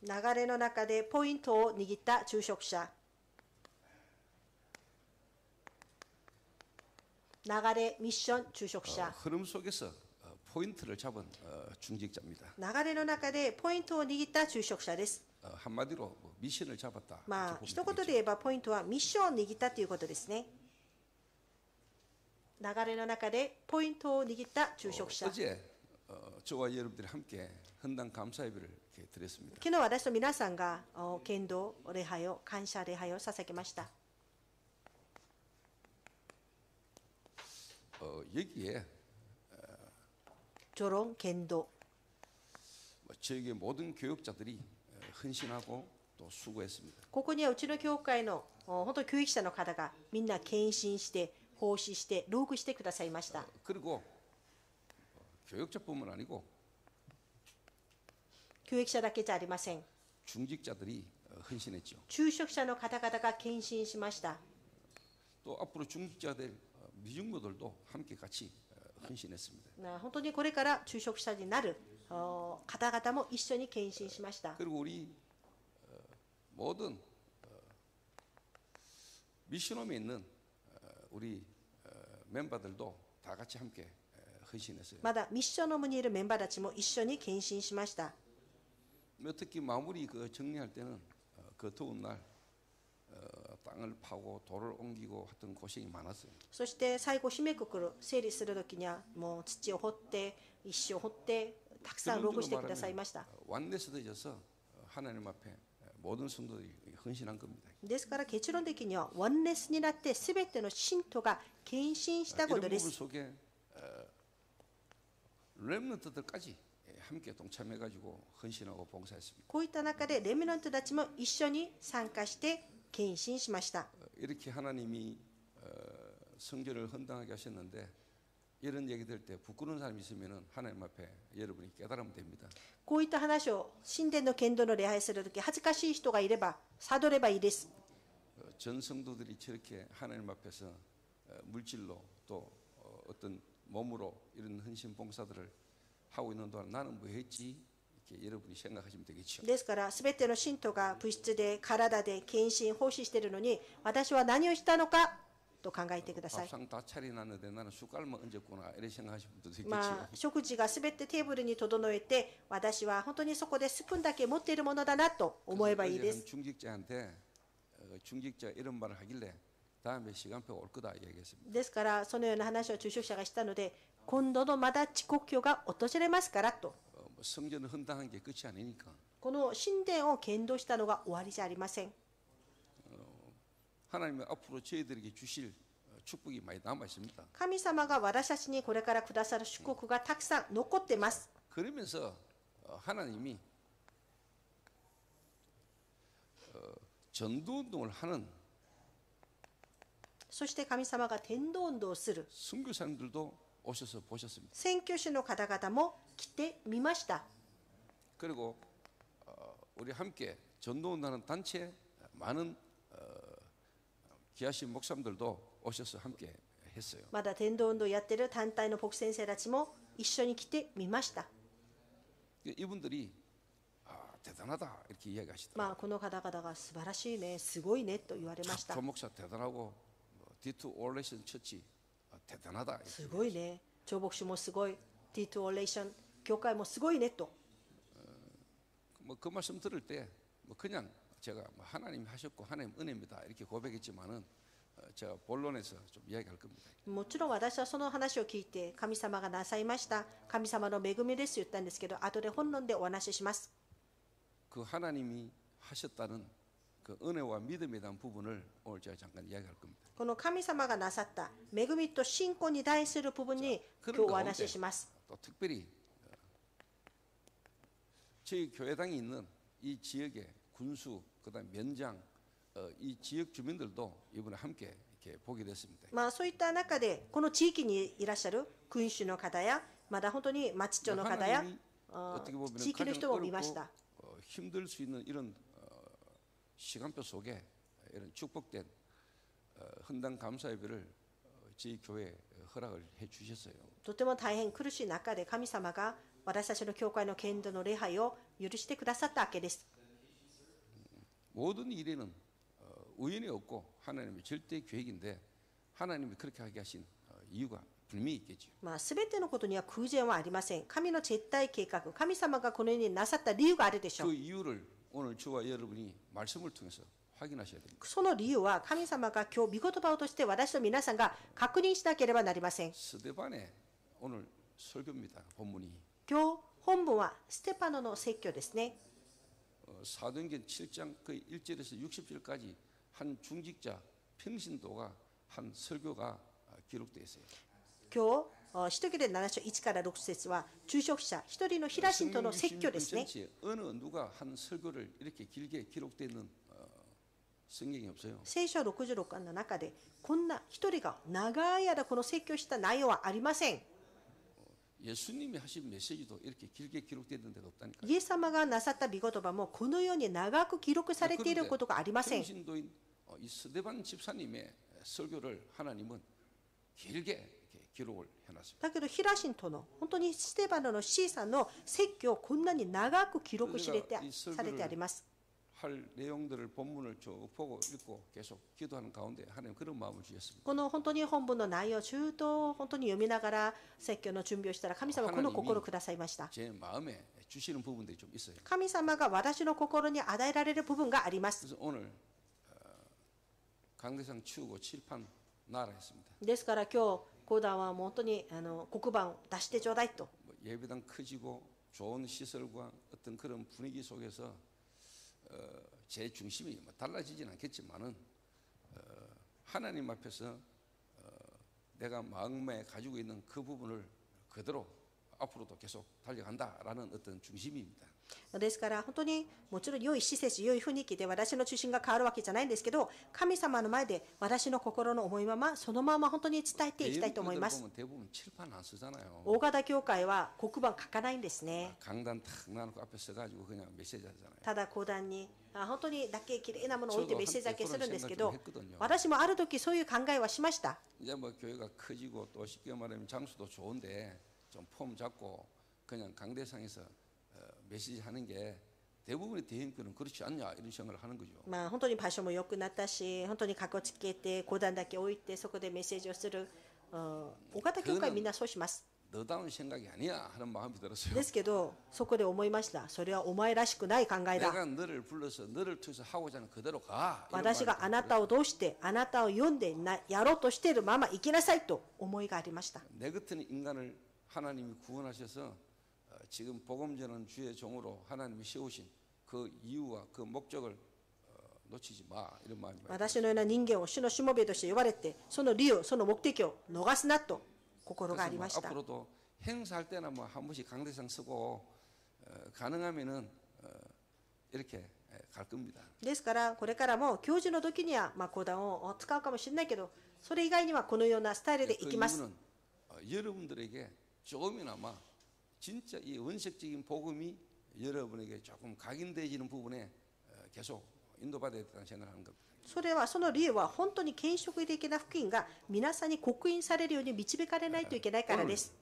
流れの中でポイントを握った住職者。流れミッション住職者。 흐름 속에서 포인트를 잡은 중직자입니다. 流れの中でポイントを握った住職者です。 한마디로 미션을 잡았다. 一言で言えばポイントはミッションを握ったということですね。流れの中でポイントを握った住職者。 어제 저와 여러분들이 함께 헌당 감사 예배를 이렇게 드렸습니다. 昨日私と皆さんが献堂礼拝を感謝礼拝を捧げました。 여기에 序論献堂 저에게 모든 교육자들이 헌신하고 또 수고했습니다. ここにはうちの教会の本当に教育者の方がみんな献身して奉仕して労苦してくださいました。 그리고 교육자뿐만 아니고 教育者だけじゃありません。 중직자들이 헌신했죠. 住職者の方々が献身しました。 또 앞으로 중직자들 미중모들도 함께 같이 헌신했습니다. 本当にこれから住職者になる方々も一緒に献身しました。 그리고 우리 모든 미션홈에 있는 우리 멤버들도 다 같이 함께 헌신했어요. まだミッションノムにいるメンバーたちも一緒に献身しました。 특히 마무리 정리할 때는 그 더운 날 땅을 파고 돌을 옮기고 하던 고생이 많았어요. そして最後締めくくる整理するときにはもう土を掘って石を掘ってたくさん労苦してくださいました。 완내스되어서 하나님 앞에 모든 성도들이 헌신한 겁니다. ですから結論的にはワンネスになってすべての信徒が献身したことで 이런 부분 す。 속에 렘넌트들까지 함께 동참해가지고 헌신하고 봉사했습니다. こういった中でレミナントたちも一緒に参加して献身しました。 이렇게 하나님이 성전을 헌당하게 하셨는데 이런 얘기 들 때 부끄러운 사람이 있으면 하나님 앞에 여러분이 깨달으면 됩니다. こういった話を神殿の献堂の礼拝するとき恥ずかしい人がいれば悟ればいいです。 전 성도들이 저렇게 하나님 앞에서 물질로 또 어떤 몸으로 이런 헌신 봉사들을 하고 있는 동안 나는 뭐 했지? 이렇게 여러분이 생각하시면 되겠죠. ですからすべての信徒が物質で体で献身奉仕しているのに私は何をしたのかと考えてください。 밥상 다 차려놨는데 나는 숟갈만 얹었구나 이렇게 생각하시면 되겠죠. 食事がすべてテーブルに整えて私は本当にそこでスプーンだけ持っているものだなと思えばいいです。 중직자한테 중직자 이런 말을 하길래 다음에 시간표가 올 거다 얘기했습니다. ですからそのような話を住職者がしたので今度のまだ時刻表が訪れますからと。 성전을 헌당한 게 끝이 아니니까 この神殿を献堂したのが終わりじゃありません。 하나님은 앞으로 저희들에게 주실 축복이 많이 남아 있습니다. 神様が私たちにこれからくださる祝福がたくさん残っています。 그러면서 하나님이 전도운동을 하는 そして神様が伝道運動をする 선교사님들도 오셔서 보셨습니다. 宣教師の方々も来てみました。 그리고 우리 함께 전도운동하는 단체 많은 귀하신 목사님들도 오셔서 함께 했어요. まだ伝道運動をやっている団体の牧師先生たちも一緒に来てみました。 이분들이 대단하다 이렇게 이야기하시더라고요. この方々が素晴らしいね、すごいねと言われました。 조 목사 대단하고 D2 올레이션 처치 대단하다. すごいね、長牧師もすごい、T2 オレーション教会もすごいねと。 그 말씀 들을 때 그냥 제가 하나님이 하셨고 하나님 은혜입니다 이렇게 고백했지만은 제가 본론에서 좀 이야기할 겁니다. もちろん私はその話を聞いて神様がなさいました、神様の恵みですと言ったんですけど、後で本論でお話しします。 그 하나님이 하셨다는 그 은혜와 믿음에 대한 부분을 오늘 제가 잠깐 이야기할 겁니다. この神様がなさった恵みと信仰に対する部分に今日お話しします。 또 특별히 저희 교회당이 있는 이 지역의 군수, 그다음 면장, 이 지역 주민들도 이번에 함께 이렇게 보게 됐습니다. そういった中でこの地域にいらっしゃる君主の方やまだ本当に町長の方や地域の人も見ました。 힘들 수 있는 이런 시간표 속에 이런 축복된 헌당 감사 예배를 저희 교회에 허락을 해 주셨어요. とても大変苦しい中で神様が私たちの教会の献堂の礼拝を許してくださったわけです。 모든 일에는 우연이 없고 하나님의 절대 계획인데 하나님이 그렇게 하게 하신 이유가 분명히 있겠죠. まあ、全てのことには偶然はありません。神の絶対計画、神様がこの世になさった理由があるでしょ 그 う。 이유를 오늘 저와 여러분이 말씀을 통해서 확인하셔야 됩니다. その理由は神様が今日御言葉を通して私と皆さんが確認しなければなりません。 스데반의 오늘 설교입니다. 본문이 今日本文はステパノの説教ですね。 사도행전 7장 그 1절에서 60절까지 한 중직자 평신도가 한 설교가 기록되어 있어요. 今日使徒行伝7章1から6節は住職者一人の平信徒の説教ですね。 어느 누가 한 설교를 이렇게 길게 기록되어 있는 성경이 없어요. 聖書66巻の中でこんな一人が長い間この説教した内容はありません。 예수님이 하신 메시지도 이렇게 길게 기록되어 있는 데도 없다니까요. イエス様がなさった御言葉もこのように長く記録されていることがありません。 평신도인 이 스데반 집사님의 설교를 하나님은 길게 이렇게 기록을 해놨습니다. だけど平信徒の本当にステパノの C さんの説教をこんなに長く記録されてあります。 할 내용들을 본문을 쭉 보고 읽고 계속 기도하는 가운데 하나님 그런 마음을 주셨습니다. この本当に本文の内容を中と本当に読みながら説教の準備をしたら神様はこの心をくださいました。 제 마음에 주시는 부분들이 좀 있어요. 神様が私の心に与えられる部分があります。 그래서 오늘 강대상 치우고 칠판 나라했습니다. ですから今日講談はもう本当に黒板を出してちょうだいと。 예배당 커지고 좋은 시설과 어떤 그런 분위기 속에서 제 중심이 뭐 달라지진 않겠지만은 하나님 앞에서 내가 마음에 가지고 있는 그 부분을 그대로 앞으로도 계속 달려간다라는 어떤 중심입니다. ですから本当にもちろん良い施設、良い雰囲気で私の中心が変わるわけじゃないんですけど、神様の前で私の心の思いままそのまま本当に伝えていきたいと思います。 대부분 칠판 안 쓰잖아요. 大型教会は黒板書かないんですね。 강단 탁 놔놓고 앞에 써가지고 그냥 메시지 하잖아요. ただ講談に本当にだけ綺麗なものを置いてメッセージだけするんですけど、 했거든요. 私もある時そういう考えはしました。 이제 뭐 교회가 커지고 또 쉽게 말하면 장수도 좋은데 좀 폼 잡고 그냥 강대상에서 메시지 하는 게 대부분의 대형교는 그렇지 않냐 이런 생각을 하는 거죠. まあ本当に場所も良くなったし、本当にかっこつけて講談だけ置いてそこでメッセージをする大型教会みんなそうします。 너다운 생각이 아니야 하는 마음이 들었어요. ですけどそこで思いました。それはお前らしくない考えだ。 내가 너를 불러서 너를 통해서 하고자 하는 그대로 가. 私があなたをどうしてあなたを呼んでやろうとしているまま生きなさいと思いがありました。 내 같은 인간을 하나님이 구원하셔서 지금 복음 전하는 주의 종으로 하나님이 세우신 그 이유와 그 목적을 놓치지 마 이런 마음이 私のような人間を主のしもべとして呼ばれて、その理由、その目的を逃すなと心がありました。 앞으로도 행사할 때나 뭐 한 번씩 강대상 쓰고 가능하면은 이렇게 갈 겁니다. ですからこれからも教授の時には講談を使うかもしれないけど、それ以外にはこのようなスタイルでいきます。 여러분들에게 조금이나마 진짜 이 원색적인 복음이 여러분에게 조금 각인되어지는 부분에 계속 인도받아야 된다는 생각을 하는 겁니다. それはその理由は本当に献色的な福音が皆さんに刻印されるように導かれないといけないからです。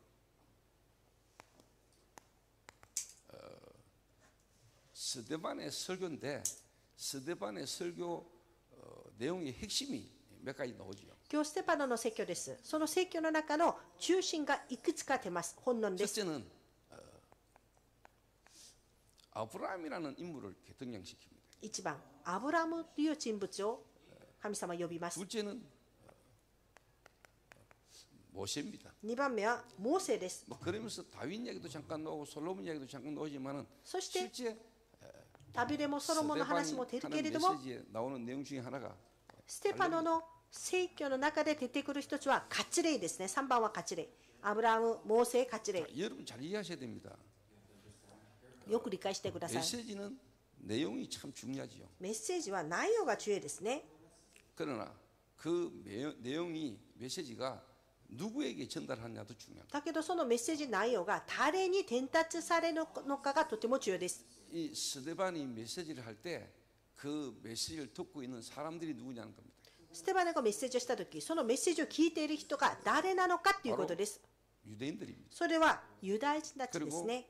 스데반의 설교인데 스데반의 설교 내용의 핵심이 몇 가지 나오죠. 今日ステパノの説教です。その説教の中の中心がいくつか出ます。本論です。 첫째는 아브라함이라는 인물을 이렇게 등장시킵니다. 1番、アブラムという人物を神様は呼びます。 둘째는 모세입니다. 2番目はモーセです。 뭐 그러면서 다윗 이야기도 잠깐 나오고 솔로몬 이야기도 잠깐 나오지만은 そして 실제 ダビデもソロモンの話も出るけれども、 메시지에 나오는 내용 중에 하나가 ステパノの説教の中で出てくる一つは割礼ですね。3番は割礼。アブラム、モーセ、割礼。 여러분 잘 이해하셔야 됩니다. よく理解してください。 메시지는 내용이 참 중요하지요. メッセージは内容が重要ですね。 그러나 그 내용이 메시지가 누구에게 전달하냐도 중요합니다. だけどそのメッセージ内容が誰に伝達されるのかがとても重要です。 이 스데반이 메시지를 할 때 그 메시지를 듣고 있는 사람들이 누구냐는 겁니다. ステパノがメッセージをしたとき、そのメッセージを聞いている人が誰なのかということです。 유대인들입니다. それはユダヤ人たちですね。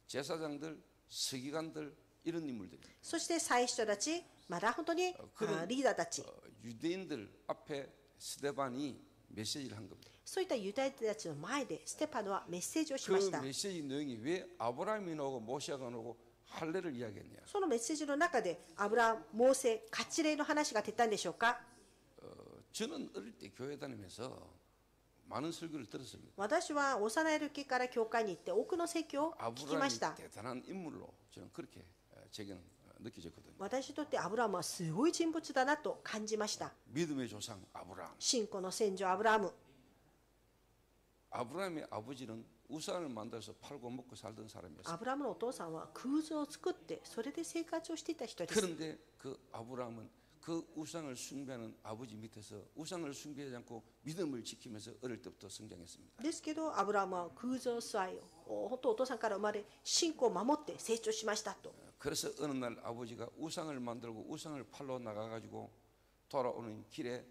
제사장들, 서기관들 이런 인물들입니다. そして祭司たち、まだ本当に 그런 リーダーたち 유대인들 앞에 스데반이 메시지를 한 겁니다. そういったユダヤ人たちの前でステパノはメッセージをしま 그 した。 메시지 내용이 왜 아브라함이 나오고 모세가 나오고 할례를 이야기했냐? そのメッセージの中でアブラハム、モーセ、割礼の話が出たんでしょうか。 저는 어릴 때 교회 다니면서 많은 설교를 들었습니다. 私は幼い時から教会に行って多くの説教を聞きま 아브라함이 した。 대단한 인물로 저는 그렇게 제게는 느껴졌거든요. 私にとってアブラハムはすごい人物だなと感じました。 믿음의 조상 아브라함. 信仰の先祖アブラハム。 아브라함의 아버지는 우상을 만들어서 팔고 먹고 살던 ア 사람이었어요. ブラハムのお父さんは空図を作ってそれで生活をしていた人です。 그런데 그 아브라함은 그 우상을 숭배하는 아버지 밑에서 우상을 숭배하지 않고 믿음을 지키면서 어릴 때부터 성장했습니다. ですけどアブラハムは空図を愛を本当お父さんから生まれ信仰を守って成長しましたと。 그래서 어느 날 아버지가 우상을 만들고 우상을 팔러 나가가지고 돌아오는 길에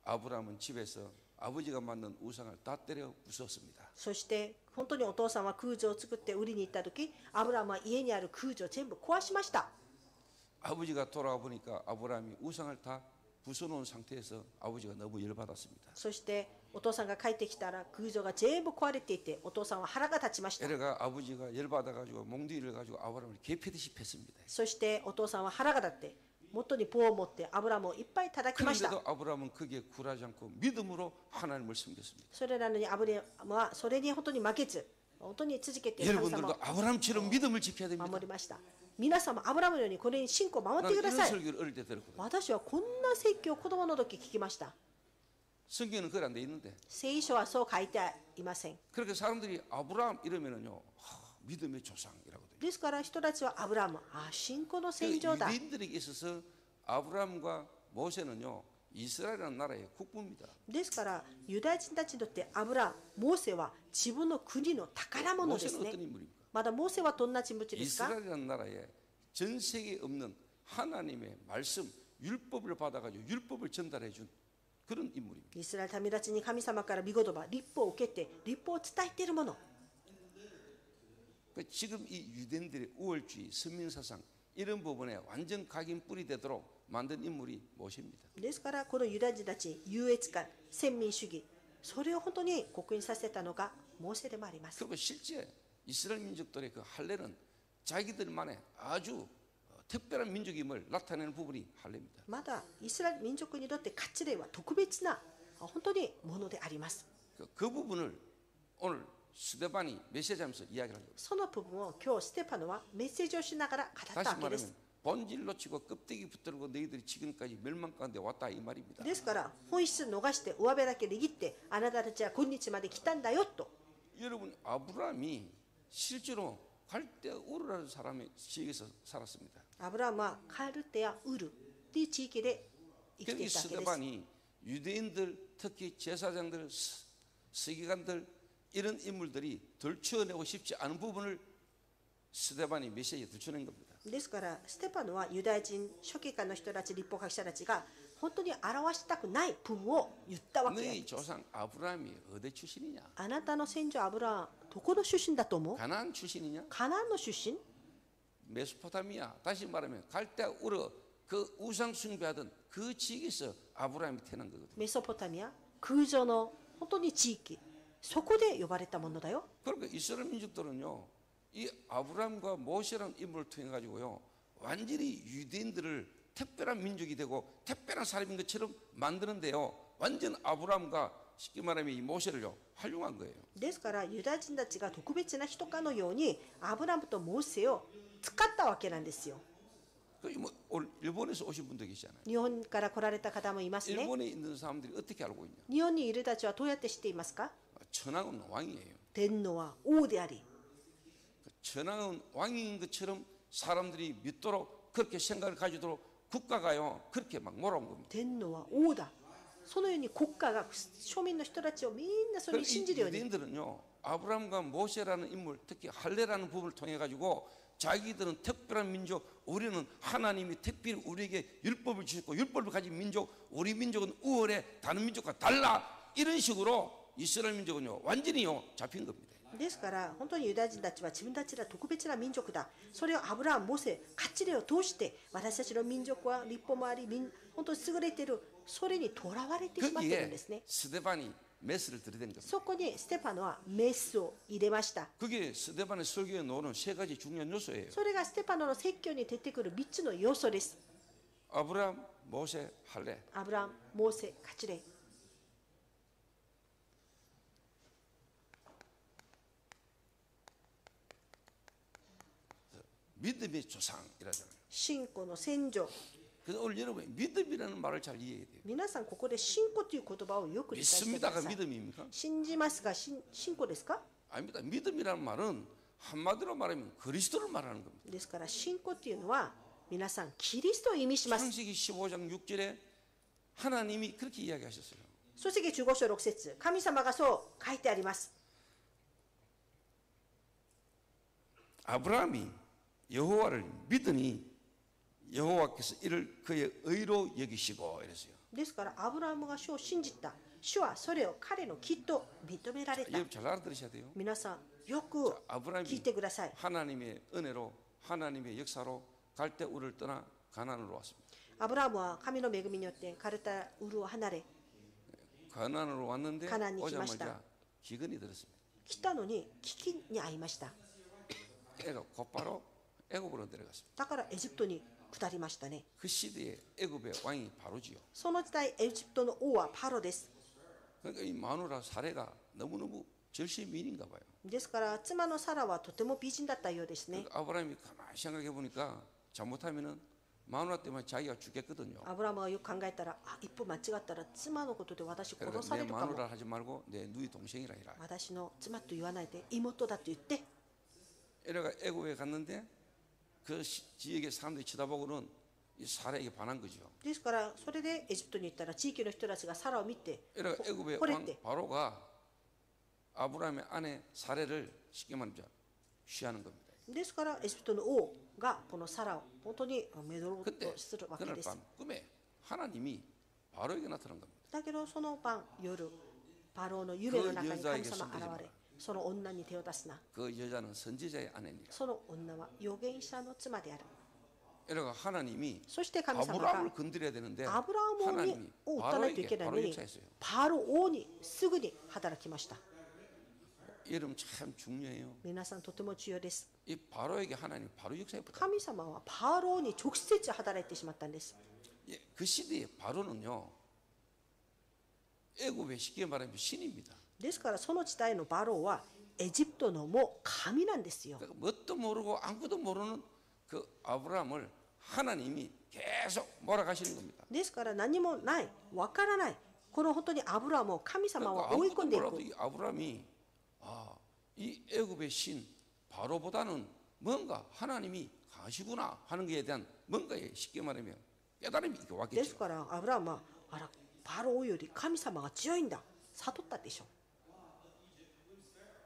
아브라함은 집에서 아버지가 만든 우상을 다 때려 부쉈습니다. そして本当にお父さんは空図を作って売りに行った時アブラハムは家にある空図を全部壊しました。 아버지가 돌아와 보니까 아브라함이 우상을 다 부숴놓은 상태에서 아버지가 너무 열받았습니다. そしてお父さんが帰ってきたら空図が全部壊れていてお父さんは腹が立ちました。 에레가 아버지가 열받아가지고 몽둥이를 가지고 아브라함을 개패듯이 팼습니다. そしてお父さんは腹が立って元に棒を持ってアブラハムをいっぱい叩きました。 그런데도 아브라함은 거기에 굴하지 않고 믿음으로 하나님을 섬겼습니다. それなのにアブラハムはそれに本当に負けず本当に続けて神様 여러분들도 아브라함처럼 믿음을 지켜야 を 됩니다. 守りました。皆様アブラハムのようにこれに信仰を守 난 ってくだ 이런 さい。 설교를 어릴 때 들었거든요. 私はこんな説教を子供の時聞きました。 성경에는 그걸 안 돼 있는데 聖書はそう書いていません。 그렇게 사람들이 아브라함 이러면은요 믿음의 조상이라거든요. ですから人たちはアブラハム、信仰の戦場だ。 유대인들에게 있어서 아브라함과 모세는요 이스라엘이라는 나라의 국부입니다. ですからユダヤ人たちにとってアブラハム、モーセは自分の国の宝物です 모세는 ね。 어떤 인물입니까? まだモーセはどんな人物ですか？ 이스라엘이라는 나라에 전 세계에 없는 하나님의 말씀, 율법을 받아가지고 율법을 전달해 준 그런 인물입니다. イスラエル民たちに神様から御言葉、律法を受けて律法を伝えているもの。 그러니까 지금 이 유대인들의 우월주의, 선민사상 이런 부분에 완전 각인 뿌리 되도록 만든 인물이 모세입니다. ですからこのユダヤ人たち優越感、先民主義、それを本当に刻印させたのがモーセでもあります。 그리고 실제 이스라엘 민족들의 그 할례는 자기들만의 아주 특별한 민족임을 나타내는 부분이 할례입니다. まだイスラエル民族にとって割礼は特別な本当にものであります。 그 부분을 오늘 스데반이 메시지하면서 이야기를 합니다. その部分を今日ステパノはメッセージをしながら語った 다시 わけです。 말하면 본질로 치고 껍데기 붙들고 너희들이 지금까지 멸망 가운데 왔다 이 말입니다. ですから本質逃して上辺だけ握ってあなたたちは今日まで来たんだよと。 여러분 아브라함이 실제로 갈대 우르라는 사람의 지역에서 살았습니다. アブラハムはカルテやウルという地域で生きて 그러니까 いたわけです。 스데반이 유대인들 특히 제사장들, 서기관들 이런 인물들이 들춰내고 싶지 않은 부분을 스데반이 메시지에 들춰낸 겁니다. ですからステパノはユダヤ人書記官の人たち、立法学者たちが本当に表したくない部分を言ったわけで 너희 す。 조상 아브라함이 어디 출신이냐? あなたの先祖アブラハムどこの出身だと思う？ 가나안 출신이냐? カナンの出身？ 메소포타미아 다시 말하면 갈대 우르 그 우상 숭배하던 그 지역에서 아브라함이 태어난 거거든요. メソポタミア、空上の本当に地域、そこで呼ばれたものだよ。 그러니까 이스라엘 민족들은요 이 아브라함과 모세라는 인물을 통해 가지고요 완전히 유대인들을 특별한 민족이 되고 특별한 사람인 것처럼 만드는데요 완전 아브라함과 쉽게 말하면 이 모세를요 활용한 거예요. ですからユダヤ人たちが特別な人かのようにアブラハムとモーセを使ったわけなんですよ。 뭐 오늘 일본에서 오신 분도 계시잖아요. 日本から来られた方もいますね。 일본에 있는 사람들이 어떻게 알고 있냐? 日本にいる人たちはどうやって知っていますか？ 천황은 왕이에요. 天皇は王であり、 천황은 왕인 것처럼 사람들이 믿도록 그렇게 생각을 가지도록 국가가요 그렇게 막 몰아온 겁니다. 天皇は王だ。そのように国家が庶民の人たちをみんなそれに信じるように。 유대인들은요 아브라함과 모세라는 인물 특히 할례라는 부분을 통해 가지고 자기들은 특별한 민족, 우리는 하나님이 특별히 우리에게 율법을 주셨고 율법을 가진 민족, 우리 민족은 우월해 다른 민족과 달라 이런 식으로 이스라엘 민족은요 완전히요 잡힌 겁니다. ですから本当にユダヤ人たちは自分たちが特別な民族だ。それをアブラハム、モーセ、割礼を通して私たちの民族は立法もあり、本当に優れている。それにとらわれてしまっているん 거기에 ですね。 스데반이 메스를 들이댄 겁니다. そこにステパノはメスを入れました。 그게 스데반의 설교에 나오는 세 가지 중요한 요소예요. それがステパノの説教に出てくる3つの要素です。 아브라함, 모세, 할례. アブラハム、モーセ、割礼。 믿음의 조상이라잖아요. 信仰の先祖。 그래서 오늘 여러분 믿음이라는 말을 잘 이해해야 돼요. 皆さんここで信仰という言葉をよく理解してくだ 믿습니다가 さい。 믿음입니까? 信じますが信仰ですか？ 아닙니다. 믿음이라는 말은 한마디로 말하면 그리스도를 말하는 겁니다. ですから信仰というのは皆さんキリストを意味します。 창세기 15장 6절에 하나님이 그렇게 이야기하셨어요. 創世記15章6節、神様がそう書いてあります。 아브라함이 여호와를 믿으니 여호와께서 이를 그의 의로 여기시고 이랬어요. ですからアブラハムが主を信じた。主はそれを彼のきっと認められた。 여러분 잘 알아들으셔야 돼요. 皆さんよく 아브라함이 聞いてください。 하나님의 은혜로 하나님의 역사로 갈대 우를 떠나 가나안으로 왔습니다. アブラハムは神の恵みによってカルタウルを離れ 가나안으로 왔는데 가나안에 오자마자来ました. 기근이 들었습니다. 来たのに飢饉に遭いました。 애가 곧바로 애굽으로 내려갔습니다. だからエジプトに下りましたね。 그 시대에 애굽의 왕이 바로지요. その時代エジプトの王はパロです。 그러니까 이 마누라 사례가 너무너무 절시미인인가 봐요. ですから妻のサラはとても美人だったようですね。 그러니까 아브라함이 가만히 생각해 보니까 잘못하면은 마누라 때문에 자기가 죽겠거든요. アブラハムはよく考えたら、一歩間違ったら妻のことで私殺 그러니까 さ 내 れるかも。 마누라 하지 말고 내 누이 동생이라 해라. 私の妻と言わないで妹だと言って、 이래가 애굽에 갔는데 그 지역의 사람들이 쳐다보고는 이 사례에게 반한 거죠. ですからそれでエジプトに行ったら地域の人たちがサラを見て 이래가 애굽의 惚れ 왕 て、 바로가 아브라함의 아내 사례를 쉽게 말하면 취하는 겁니다. ですからエジプトの王がこのサラを本当にめどろう 그때 とするわけ 그날 です。 밤 꿈에 하나님이 바로에게 나타난 겁니다. だけどその晩夜パロの夢の中に神様 그 現 여자에게 れ、その女に手を出すな。 그 여자는 선지자의 아내니라. その女は預言者の妻である。 이래가 하나님이 そして神様が 아브라함을 건드려야 되는데 アブラハム王に 하나님이 を打たないといけ 바로에게 ないの 바로 に 역사했어요. パロ王にすぐに働きました。 여러분 참 중요해요. 皆さんとても重要です。 이 바로에게 하나님 바로 역사해버렸다. 神様はパロに直接働いてしまったんです。 예, 그 시대에 바로는요 애굽의 쉽게 말하면 신입니다. ですからその時代のバローはエジプトのもう神なんですよ。 그러니까 뭣도 모르고 아무것도 모르는 그 아브라함을 하나님이 계속 몰아가시는 겁니다. ですから何もない、わからない、この本当にアブラハムを神様 그러니까 は追い込 아무것도 んでい 몰라도 く。 이 아브라함이 이 애굽의 신 바로보다는 뭔가 하나님이 가시구나 하는 것에 대한 뭔가에 쉽게 말하면 깨달음이 이렇게 です 왔겠죠. からアブラハムはあらバローより神様が強いんだ悟ったでしょう。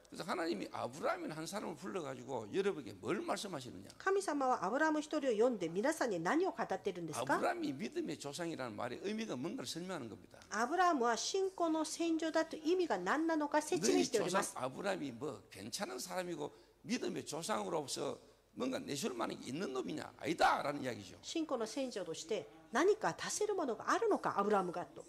그래서 하나님이 아브라함이라는 한 사람을 불러가지고 여러분에게 뭘 말씀하시느냐? 神様はアブラハム一人を読んで皆さんに何を語っているんですか？ 아브라함이 믿음의 조상이라는 말의 의미가 뭔가를 설명하는 겁니다. アブラハムは信仰の先祖だという意味が何なのか説明 너희 しておりま 조상 す。 아브라함이 뭐 괜찮은 사람이고 믿음의 조상으로서 뭔가 내세울 만한 게 있는 놈이냐? 아니다라는 이야기죠. 信仰の先祖として何か足せるものがあるのかアブラハムがと。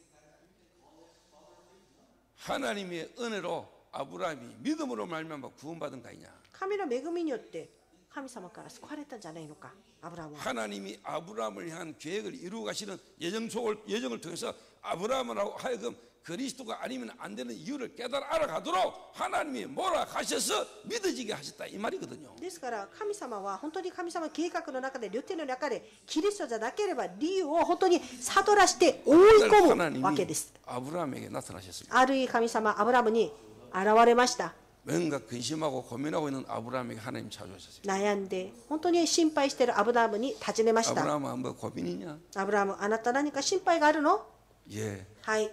하나님의 은혜로 아브라함이 믿음으로 말미암아 구원받은 거 아니냐? 神の恵みによって神様から救われたんじゃないのかアブラハムは。 하나님이 아브라함을 향한 계획을 이루어 가시는 예정을 통해서 아브라함으로 하여금 그리스도가 아니면 안 되는 이유를 깨달아 알아가도록 하나님이 몰아가셔서 믿어지게 하셨다 이 말이거든요. ですから神様は本当に神様の計画の中で予定の中でキリストじゃなければ理由を本当に悟らして追い込むわけです。 아브라함에게 나타나셨습니다. ある日神様アブラハムに現れました。 뭔가 근심하고 고민하고 있는 아브라함에게 하나님 찾아오셨어요. 悩んで本当に心配しているアブラハムに尋ねました。 아브라함아 뭐 고민이냐? アブラハム、あなた何か心配があるの？ 예. はい。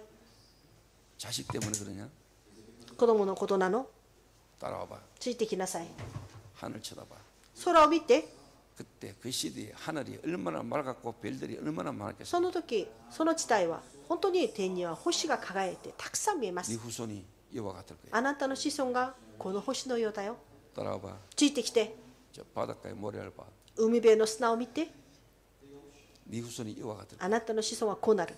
자식 때문에 그러냐? 子供のことなの？ 따라와봐. ついてきなさい。 하늘 쳐다봐. 空を見て。 그때 그 시대에 하늘이 얼마나 맑았고 별들이 얼마나 많았겠어. その時、その地帯は本当に天には星が輝いてたくさん見えま 네 す。 후손이 이와 같을 거예요. あなたの子孫がこの星のようだよ。 따라와봐. ついてきて、 저 바닷가에 모래알 봐. 海辺の砂を見て、 네 후손이 이와 같을 거예요. あなたの子孫はこうなる。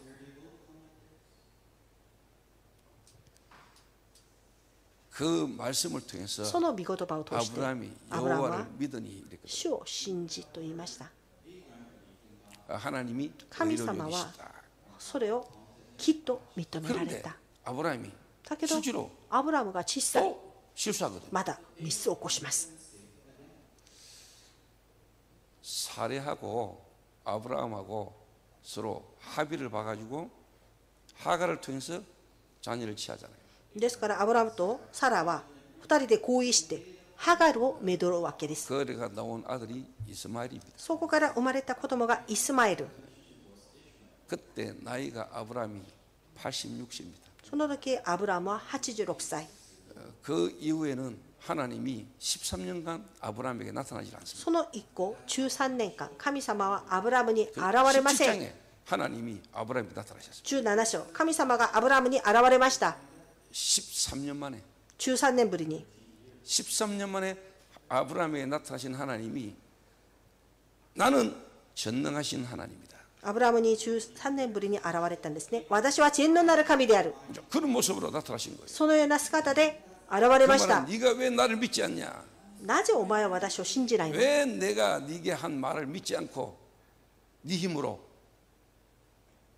그 말씀을 통해서 その御言葉を通して、 아브라함이 アブラム 여호와를 は 믿으니 이랬거든. 主を信じと言いました。 하나님이神 의를 様は 여기시다. それをきっと認められ 그런데 た。 아브라함이 だけど 실제로 アブラムが小さい、 또 실수하거든. まだミスを起こします。 사례하고 아브라함하고 서로 합의를 봐가지고 하가를 통해서 자녀를 취하잖아요. ですからアブラムとサラは2人で合意してハガルをめどるわけです。 그래가 나온 아들이 이스마엘입니다. そこから生まれた子供がイスマエル。 그때 나이가 아브라함이 86세입니다. その時アブラムは86歳。 그 이후에는 하나님이 13년간 아브라함에게 나타나지 않습니다. その以降13年間神様はアブラムに現れません。 17장에 하나님이 아브라함에게 나타나셨습니다. 17章神様がアブラムに現れました。 13년 만에 13年ぶりに 13년 만에 아브라함에게 나타나신 하나님이 나는 전능하신 하나님이다. アブラムに13年ぶりに現れたんですね。私は全能なる神である。 그런 모습으로 나타나신 거예요. そのような姿で現れ 그 ました。 말은 네가 왜 나를 믿지 않냐? なぜお前は私を信じないの？ 왜 내가 네게 한 말을 믿지 않고 네 힘으로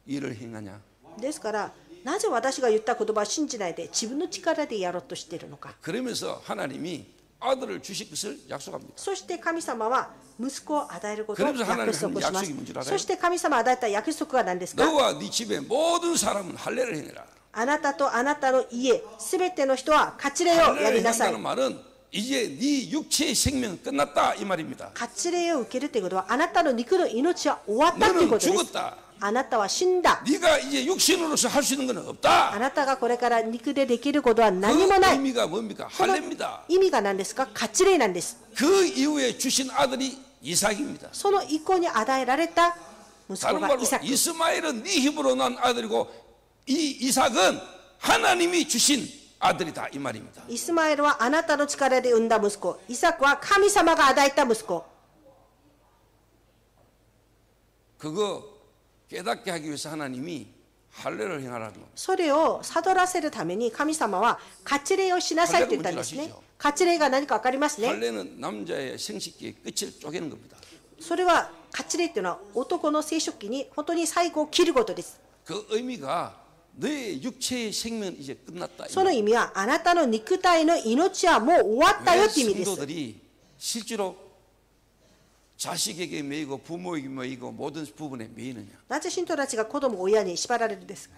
일을 행하냐? ですからなぜ私が言った言葉を信じないで自分の力でやろうとしているのか。 그러면서 하나님이 아들을 주실 것을 약속합니다. そして神様は息子を与えることを 그러면서 約 하나님은 束しま 약속이 뭔줄 す。 알아요? そして神様が与えた約束は何ですか？ 너와 네 집의 모든 사람은 할례를 행해라. あなたとあなたの家すべての人は割礼をやり 할례를 なさい。 행한다는 말은 이제 네 육체의 생명은 끝났다 이 말입니다. 割礼を受けるということはあなたの肉の命は終わったという 너는 ことです。 죽었다. あなたは死んだ。 네가 이제 육신으로서 할 수 있는 건 あ 없다. なたがこれから肉でできることは 그 何もない。 의미가 뭡니까? その 할례입니다. 意味が何ですか？割礼なんです。 그 이후에 주신 아들이 이삭입니다. その以降に与えられた息子 다른 が 말로 イサク。 이스마엘은 네 힘으로 난 아들이고 이 이삭은 하나님이 주신 아들이다 이 말입니다. イスマエルはあなたの力で産んだ息子、イサクは神様が与えた息子。 그거 깨닫게 하기 위해서 하나님이 할례를 행하라는 겁니다. それを悟らせるために神様は割礼をしなさいと言ったんですね。割礼が何か分かりますね。 할례는 남자의 생식기의 끝을 쪼개는 겁니다. それは割礼というのは男の生殖器に本当に最後を切ることです。 그 의미가 너의 육체의 생명은 이제 끝났다. その意味はあなたの肉体の命はもう終わったよ 왜 って意味です。 성도들이 실제로 자식에게 매이고 부모에게 매이고 모든 부분에 매이느냐? なぜ信徒たちが子供親に縛られるんですか？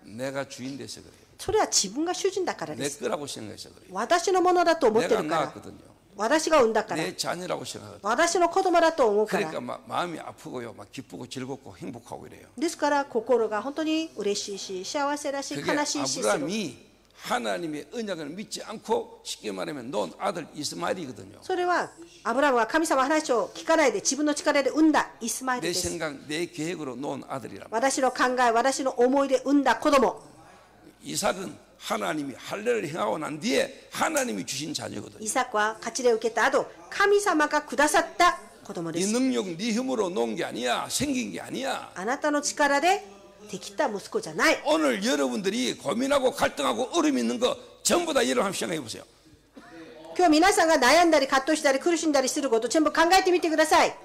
내가 주인 돼서 그래요. それは自分が主人だからで 내 す。 거라고 생각해서 그래요. 私のものだと思って 내가 るから。 낳았거든요. 私が産んだから。 내 자녀라고 생각하거든요. 私の子供だと思うから。 그러니까 막 마음이 아프고요, 막 기쁘고 즐겁고 행복하고 이래요. ですから心が本当に嬉しいし幸せだし 그게 悲しいしする。 아브라함이 하나님의 언약을 믿지 않고 쉽게 말하면 놓은 아들 이스마엘이거든요. それはアブラムは神様の話を聞かないで自分の力で産んだイスマイル 내 です。 생각, 내 계획으로 놓은 아들이란 말이에요. 私の考え私の思いで産んだ子供。 이삭은 하나님이 할례를 행하고 난 뒤에 하나님이 주신 자녀거든요. イサクは割礼を受けた後神様がくださった子供で 네 す。 능력, 네 힘으로 놓은 게 아니야. 생긴 게 아니야. あなたの力でできた息子じゃない。 오늘 여러분들이 고민하고 갈등하고 어려움 있는 거 전부 다 여러분 한번 생각해 보세요. 今日皆さんが悩んだり葛藤したり苦しんだりすること全部考えてみてください。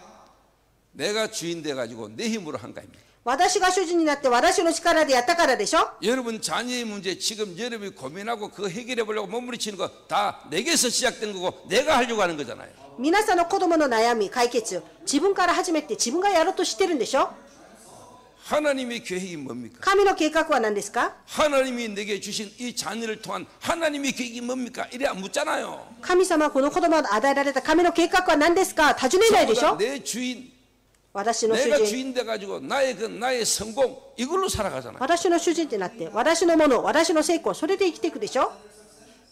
내가 주인 돼 가지고 내 힘으로 한 거입니다. 私が主人になって私の力でやったからでしょ。 여러분 자녀의 문제 지금 여러분이 고민하고 그거 해결해 보려고 몸부림치는 거 다 내게서 시작된 거고 내가 하려고 하는 거잖아요. 皆さんの子供の悩み解決自分から始めて自分がやろうとしてるんでしょ。 하나님의 계획이 뭡니까? 神の計画は何ですか？ 하나님이 내게 주신 이 자녀를 통한 하나님의 계획이 뭡니까? 이래 안 묻잖아요. 神様はこの子供を与えられた神の計画は何ですか？尋ねないでしょ。 내 주인, 私の主 내가 人 주인 돼 가지고 나의 성공 이걸로 살아가잖아요. 私の主人ってなって私のもの私の成功それで生きていくでしょ。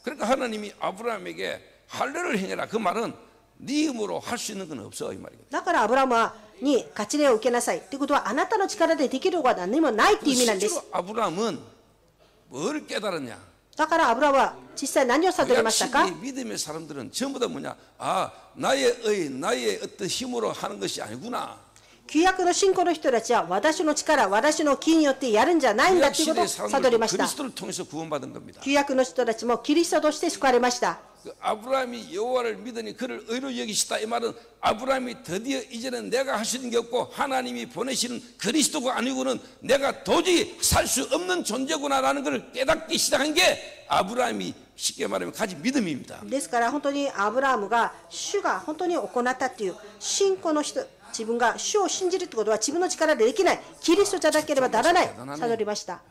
그러니까 하나님이 아브라함에게 할례를 행해라. 그 말은 네 힘으로 할 수 있는 건 없어 이 말이거든요. だからアブラムに割礼を受けなさいってことはあなたの力でできることは何もないっていう意味なんです。 실제로 아브라함은 뭘 깨달았냐? だからアブラは実際何を悟りましたか？ 구약 시대의 믿음의 사람들은 전부 다 뭐냐? 아, 나의 의, 나의 어떤 힘으로 하는 것이 아니구나. 旧約の信仰の人たちは私の力、私の気によってやるんじゃないんだ 구약 ということ 시대의 を悟り 사람들도 ました。 그리스도를 통해서 구원받은 겁니다. 旧約の人たちもキリストとして救われました。 그 아브라함이 여호와를 믿으니 그를 의로 여기시다. 이 말은 아브라함이 드디어 이제는 내가 할 수 있는 게 없고 하나님이 보내시는 그리스도가 아니고는 내가 도저히 살 수 없는 존재구나라는 걸 깨닫기 시작한 게 아브라함이 쉽게 말하면 가진 믿음입니다. ですから本当にアブラハムが主が本当に行ったっていう信仰の人、自分が主を信じるってことは自分の力でできない、キリストじゃなければならない、悟りました。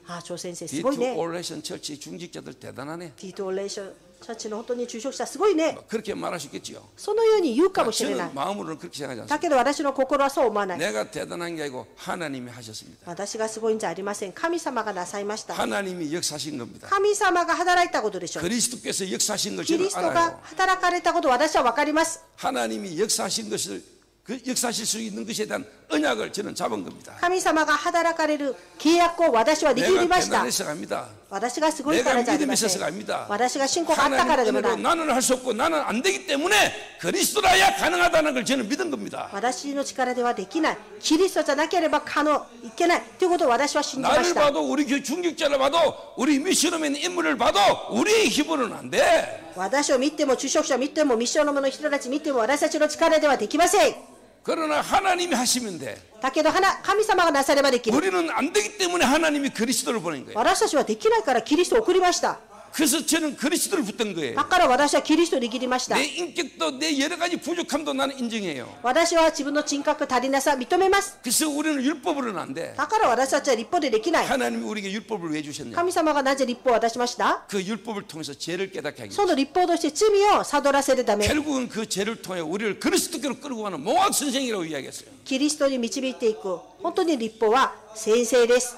ああ、張先生すごいね。 D2 올레이션 철치 중직자들 대단하네. D2 オーレーションチャーチの本当に受賞者すごいね。 그렇게 말하시겠지요. そのように言うかもしれない 저는 。 마음으로는 그렇게 생각하지 だ 않습니다. けど私の心はそう思わない。 내가 대단한 게 아니고 하나님이 하셨습니다. 私がすごいんじゃありません。神様がなさいました。 하나님이 역사하신 겁니다. 神様が働いたことでしょう。 그리스도께서 역사하신 걸 キ 저는 リストが 알아요. 働かれたことを私は分かります。 하나님이 역사하신 것을 그 역사하실 수 있는 것에 대한 언약을 저는 잡은 겁니다. 神様が働かれる契約を私は握り 내가 ました。 대단해서 갑니다. 私がすごいか 내가 らじゃあり 믿음이 ませ 있어서 ん。 갑니다. 私が信仰があったからで 하나님 もな 은혜로 い。 나는 할 수 없고 나는 안 되기 때문에 그리스도라야 가능하다는 걸 저는 믿은 겁니다. 私の力ではできない。キリストじゃなければ可能、いけない。ということを私は信じま 나를 した。 봐도 우리 교회 중직자를 봐도 우리 미션홈에 있는 인물을 봐도 우리의 힘으로는 안 돼. 私を見ても、受賞者を見ても、ミッションの人たち見ても、私たちの力ではできません。 그러나 하나님이 하시면 돼. だけど、神様がなさればできる。 우리는 안 되기 때문에 하나님이 그리스도를 보낸 거예요. 私たちはできないからキリストを送りました。 그래서 저는 그리스도를 붙든 거예요. だから私はキリストを握りました。 내 인격도 내 여러 가지 부족함도 나는 인정해요. 私は自分の人格足りなさ認めます。 그래서 우리는 율법으로는 안 돼. だから私たちは立法でできない。 하나님이 우리에게 율법을 왜 주셨냐? 神様がなぜ立法を渡しました？ 그 율법을 통해서 죄를 깨닫게 하기 そ 위해서. の立法として罪を悟らせるため、 결국은 그 죄를 통해 우리를 그리스도께로 끌고 가는 몽학 선생이라고 이야기했어요. キリストに導いていく。本当に立法は先生です。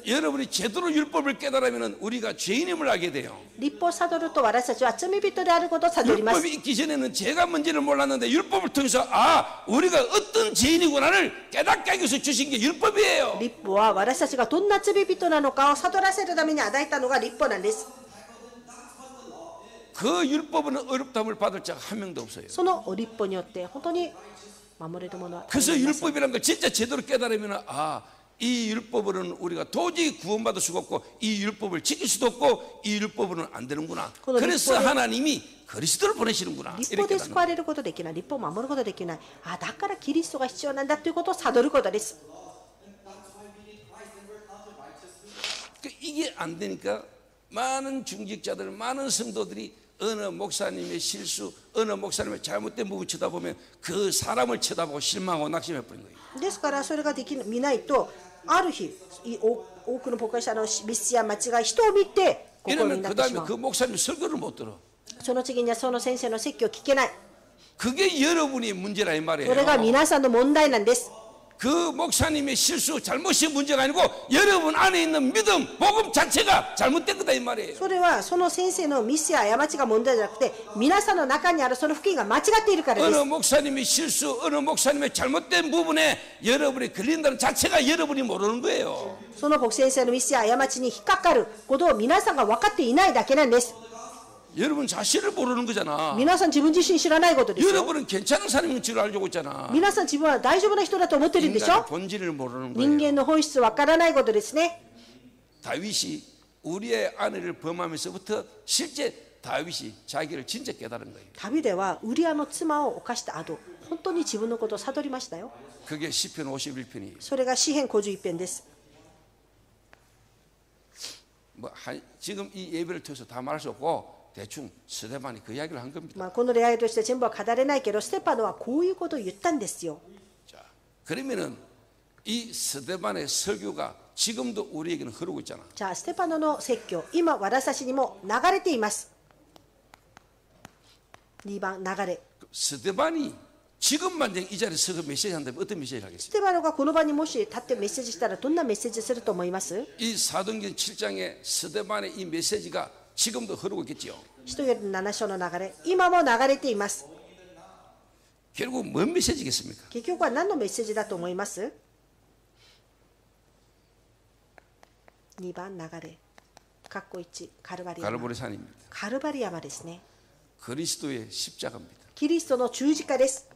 여러분이 제대로 율법을 깨달으면 우리가 죄인임을 알게 돼요. 立法を悟ると私たちは罪人であることを悟ります。 율법이 있기 전에는 죄가 뭔지를 몰랐는데 율법을 통해서 아 우리가 어떤 죄인이구나를 깨닫게 하기 위해서 주신 게 율법이에요. 立法は私たちがどんな罪人なのかを悟らせるために与えたのが立法なんです。 그 율법은 어렵다함을 받을 자가 한 명도 없어요. その立法によって本当に守れるものは 그래서 ありません。 율법이라는 걸 진짜 제대로 깨달으면 아 이 율법으로는 우리가 도저히 구원받을 수가 없고 이 율법을 지킬 수도 없고 이 율법으로는 안 되는구나. 그래서 하나님이 그리스도를 보내시는구나. 立法 이렇게 で救われることできない。立法を守ることできない。あ、だからキリストが必要なんだということを悟ることです。 이게 안 되니까 많은 중직자들, 많은 성도들이 어느 목사님의 실수, 어느 목사님의 잘못된 부분 쳐다보면 그 사람을 쳐다보고 실망하고 낙심해 버린 거예요. ですからそれが見ないと、ある日多くの牧会者のミスや間違い、人を見て心に 이러면 なっ 그 てし 다음에 ま 그 う。 목사님 설교를 못 들어. その次にはその先生の説教を聞けない。 그게 여러분이 문제라 이 そ 말이에요. れが皆さんの問題なんです。 그 목사님의 실수, 잘못이 문제가 아니고 여러분 안에 있는 믿음, 복음 자체가 잘못된 거다 이 말이에요. それはその先生のミスや過ちが問題じゃなくて、皆さんの中にあるその福音が間違っているからで 어느 す。 목사님의 실수, 어느 목사님의 잘못된 부분에 여러분이 걸린다는 자체가 여러분이 모르는 거예요. その牧先生のミスや過ちに引っかかることを皆さんが分かっていないだけなんです。 여러분 자신을 모르는 거잖아. 皆さん自分自身知らないことですよ。 여러분은 괜찮은 사람인 줄 알고 있잖아. 皆さん自分は大丈夫な人だと思ってるんでし 인간의 ょ。 본질을 모르는 人 거예요. 間の本質わからないことですね。 다윗이 우리의 아내를 범하면서부터 실제 다윗이 자기를 진짜 깨달은 거예요. ダビデはウリアの妻を犯した後、本当に自分のことを悟りましたよ。 그게 시편 51편이에요. それが詩編51編です。 지금 이 예배를 통해서 다 말할 수 없고 대충 스데반이 그 이야기를 한 겁니다. この礼拝として全部は語れないけど、ステパノはこういうことを言ったんですよ。 자, 그러면은 이 스데반의 설교가 지금도 우리에게는 흐르고 있잖아. じゃあステパノの説教、今私たちにも流れています。2番流れ。 스데반이 지금 만약 이 자리에 서서 메시지 한다면 어떤 메시지를 ス 하겠어요? テパノがこの場にもし立ってメッセージしたらどんなメッセージすると思います？ 이 사도행전 7장의 스데반의 이 메시지가 지금도 흐르고 있겠지요. 使徒より7章の流れ、今も流れています。 결국 뭔 메시지겠습니까? 結局は何のメッセージだと思います？ 2番流れ。かっこ1、カルバリ山。 가르보리 산입니다. カルバリ山ですね。 그리스도의 십자가입니다. キリストの十字架です。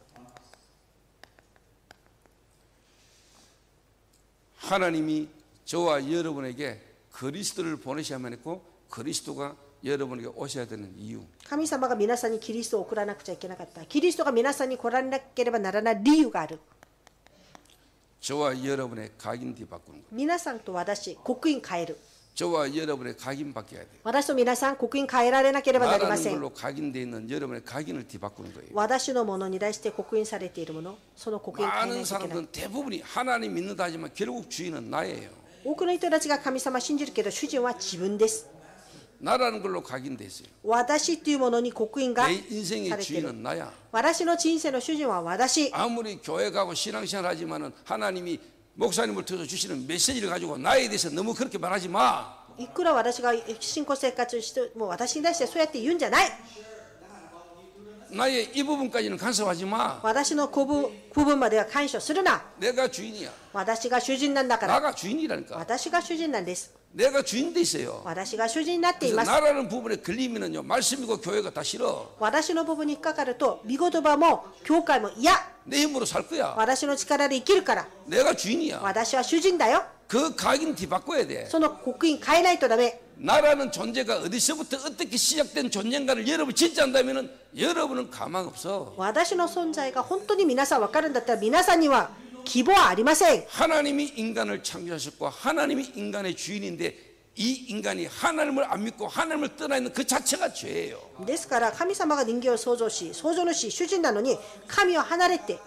하나님이 저와 여러분에게 그리스도를 보내셔야만 했고 그리스도가 여러분에게 오셔야 되는 이유. 神様が皆さんにキリストを送らなくちゃいけなかった。キリストが皆さんに来られなければならない理由がある。 저와 여러분의 각인디 바꾸는 거. 皆さんと私、刻印変える。 저와 여러분의 각인 바뀌어야 돼요. 私と皆さん、刻印変えられなければなりま 나라는 せん。 걸로 각인되어 있는 여러분의 각인을 뒤바꾸는 거예요. 私のものに対して刻印されているもの、その刻印変えない 많은 といけない。 사람들은 대부분이 하나님 믿는다 하지만 결국 주인은 나예요. 多くの人たちが神様を信じるけど、主人は自分です。 나라는 걸로 각인돼 있어요. 私というものに刻印が 내 さ 인생의 れている。 주인은 나야. 私の人生の主人は私。 아무리 교회 가고 신앙생활 하지만은 하나님이 목사님을 통해서 주시는 메시지를 가지고 나에 대해서 너무 그렇게 말하지 마. いくら私が信仰生活しても私に対してそうやって言うんじゃない。 나의 이 부분까지는 간섭하지 마. 私の部分までは干渉するな。 내가 주인이야. 私が主人なんだから。 나가 주인이라니까. 私が主人なんです。 내가 주인 돼 있어요. 私が主人になってい 그래서 ます。 나라는 부분에 걸리면은요 말씀이고 교회가 다 싫어. 私の部分に引っかかると、御言葉も教会も嫌。 내 힘으로 살 거야. 私の力で生きるから。 내가 주인이야. 私は主人だよ。 그 각인 뒤바꿔야 돼. その刻印変えないとダメ。 나라는 존재가 어디서부터 어떻게 시작된 존재인가를 여러분 진짜 안다면은 여러분은 가망 없어. 私の存在が本当に皆さん分かるんだったら、皆さんには希望はありません。 하나님이 인간을 창조하셨고 하나님이 인간의 주인인데 이 인간이 하나님을 안 믿고 하나님을 떠나 있는 그 자체가 죄예요. ですから神様が人間を創造し、創造主、主人なのに神を離れて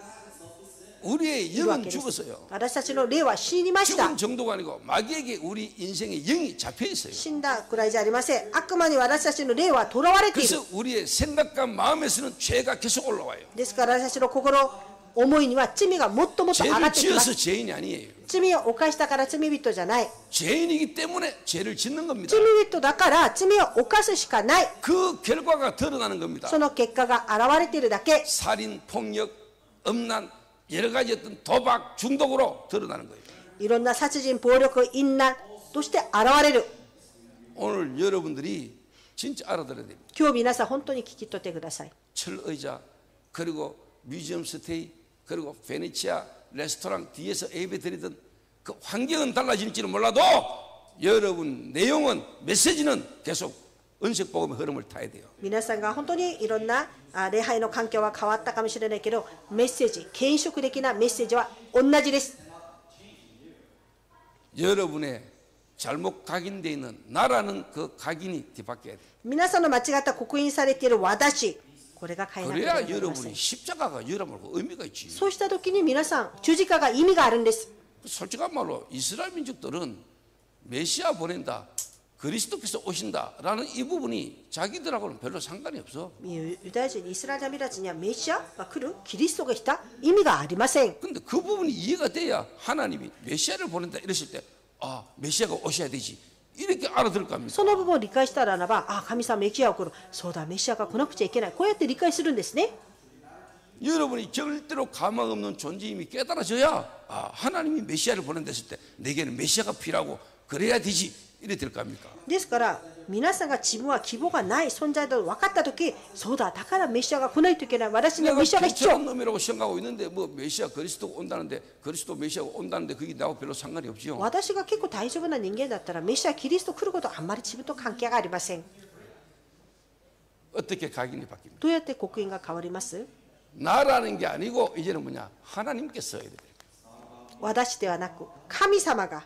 우리의 いるわ 영은 けです。 죽었어요. 私たちの霊は死にました。 죽은 정도가 아니고 마귀에게 우리 인생의 영이 잡혀 있어요. 死んだくらいじゃありません。悪魔に私たちの霊は囚われている。 그래서 우리의 생각과 마음에서는 죄가 계속 올라와요. ですから私たちの心、思いには罪がもっともっと上が 죄를 ってきま 지어서 す。 죄인이 아니에요. 罪を犯したから罪人じゃない。 죄인이기 때문에 죄를 짓는 겁니다. 罪人だから罪を犯すしかない。 그 결과가 드러나는 겁니다. その結果が現れているだけ。 살인, 폭력, 음란, 여러 가지 어떤 도박, 중독으로 드러나는 거예요. いろんな殺人、暴力、淫乱として現れる。 오늘 여러분들이 진짜 알아들어야 됩니다. 今日皆さん本当に聞き取ってください。 철의자, 그리고 뮤지엄 스테이, 그리고 베네치아 레스토랑 뒤에서 예배 드리던 그 환경은 달라질지는 몰라도 여러분 내용은 메시지는 계속 은색 복음의 흐름을 타야 돼요. 皆さんが本当にいろんな礼拝の環境は変わったかもしれないけど、メッセージ、献色的なメッセージは同じです。 여러분의 잘못 각인되어 있는 나라는 그 각인이 뒤바뀌어야 돼요. 皆さんの間違った刻印されている私、これが変えなければな 그래야 りません。 여러분이 십자가가 여러분과 의미가 있지. そうした時に皆さん、十字架が意味があるんです。 솔직한 말로 이스라엘 민족들은 메시아 보낸다, 그리스도께서 오신다라는 이 부분이 자기들하고는 별로 상관이 없어. ユダヤ人、イスラエル民たちにはメシアが来る、キリストが来た意味がありません。 근데 그 부분이 이해가 돼야 하나님이 메시아를 보낸다 이랬을 때, 아, 메시아가 오셔야 되지. 이렇게 알아들을 겁니다. その部分を理解したらならば、あ、神様メシアが来る、そうだ、メシアが来なくちゃいけない、こうやって理解するんですね。 여러분이 절대로 가망 없는 존재임이 깨달아져야, 아, 하나님이 메시아를 보낸댔을 때 내게는 메시아가 필요하고 그래야 되지. 이래 될 겁니까? ですから皆さんが自分は希望がない存在だと分かったとき、そうだ、だからメシアが来ないといけない、私には 내가 メシアが必要。 괜찮은 놈이라고 생각하고 있는데 뭐 메시아 그리스도가 온다는데 그리스도 메시아가 온다는데 그게 나하고 별로 상관이 없지요. 私が結構大丈夫な人間だったら、メシア、キリスト来ることはあんまり自分と関係がありません。 어떻게 각인이 바뀝니까? どうやって刻印が変わります？ 나라는 게 아니고 이제는 뭐냐? 하나님께 써야 돼요. 私ではなく、神様が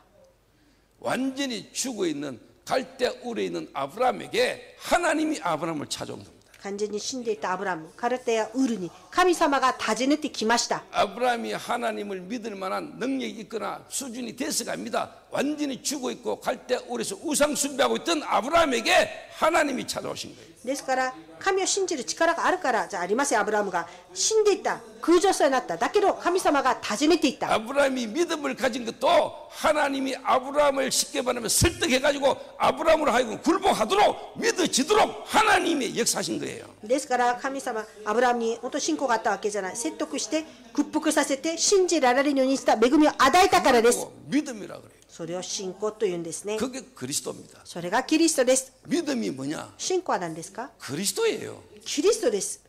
완전히 죽어 있는 갈대 울에 있는 아브라함에게 하나님이 아브라함을 찾아온 겁니다. 完全に死んでいたアブラム、カルテやウルに神様が訪ねてきました。 아브라함이 하나님을 믿을 만한 능력이 있거나 수준이 돼서 갑니다. 완전히 죽어 있고 갈대 울에서 우상 숭배하고 있던 아브라함에게 하나님이 찾아오신 거예요. ですから神を信じる力があるからじゃありません。アブラムが死んでいた、空女性になった。だけど神様が訪ねていった。 아브라함이 믿음을 가진 것도 하나님이 아브라함을 쉽게 말하면 설득해가지고 아브라함으로 하여금 굴복하도록 믿어지도록 하나님의 역사하신 거예요. ですから神様、アブラムに本当信仰仰があったわけじゃない。説得して屈服させて信じられるようにした恵みを与えたからです。 믿음이라 그래요. それを信仰というんですね。 그게 그리스도입니다. それがキリストです。 믿음이 뭐냐? 信仰は何ですか？ 그리스도예요. キリストです。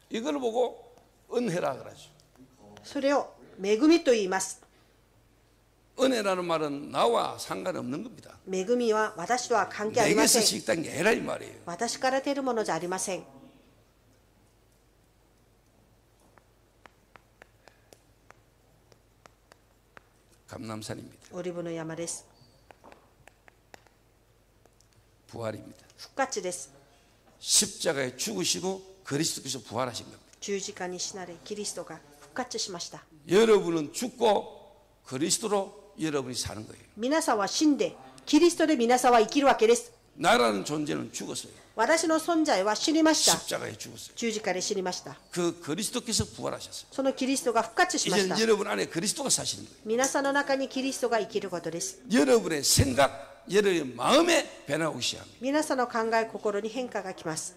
이걸 보고 은혜라 그러죠. それを恵みと言います。 은혜라는 말은 나와 상관없는 겁니다. 恵みは私とは関係ありませ 내게서 ん。 식단 게 아니라 이 말이에요. 私から出るものじゃありません。 감람산입니다. オリブの山です。 부활입니다. 復活です。 십자가에 죽으시고 그리스도께서 부활하신 겁니다. 十字架に死なれ、キリストが復活しました。 여러분은 죽고 그리스도로 여러분이 사는 거예요. 皆さんは死んで、キリストで皆さんは生きるわけです。 나라는 존재는 죽었어요. 私の存在は死にました。 십자가에 죽었어요. 十字架で死にました。 그 그리스도께서 부활하셨어요. そのキリストが復活しまし 이제는 た。 여러분 안에 그리스도가 사시는 거예요. 皆さんの中にキリストが生きることです。 여러분의 생각, 여러분의 마음에 변화오기 시작합니다. 皆さんの考え、心に変化がきます。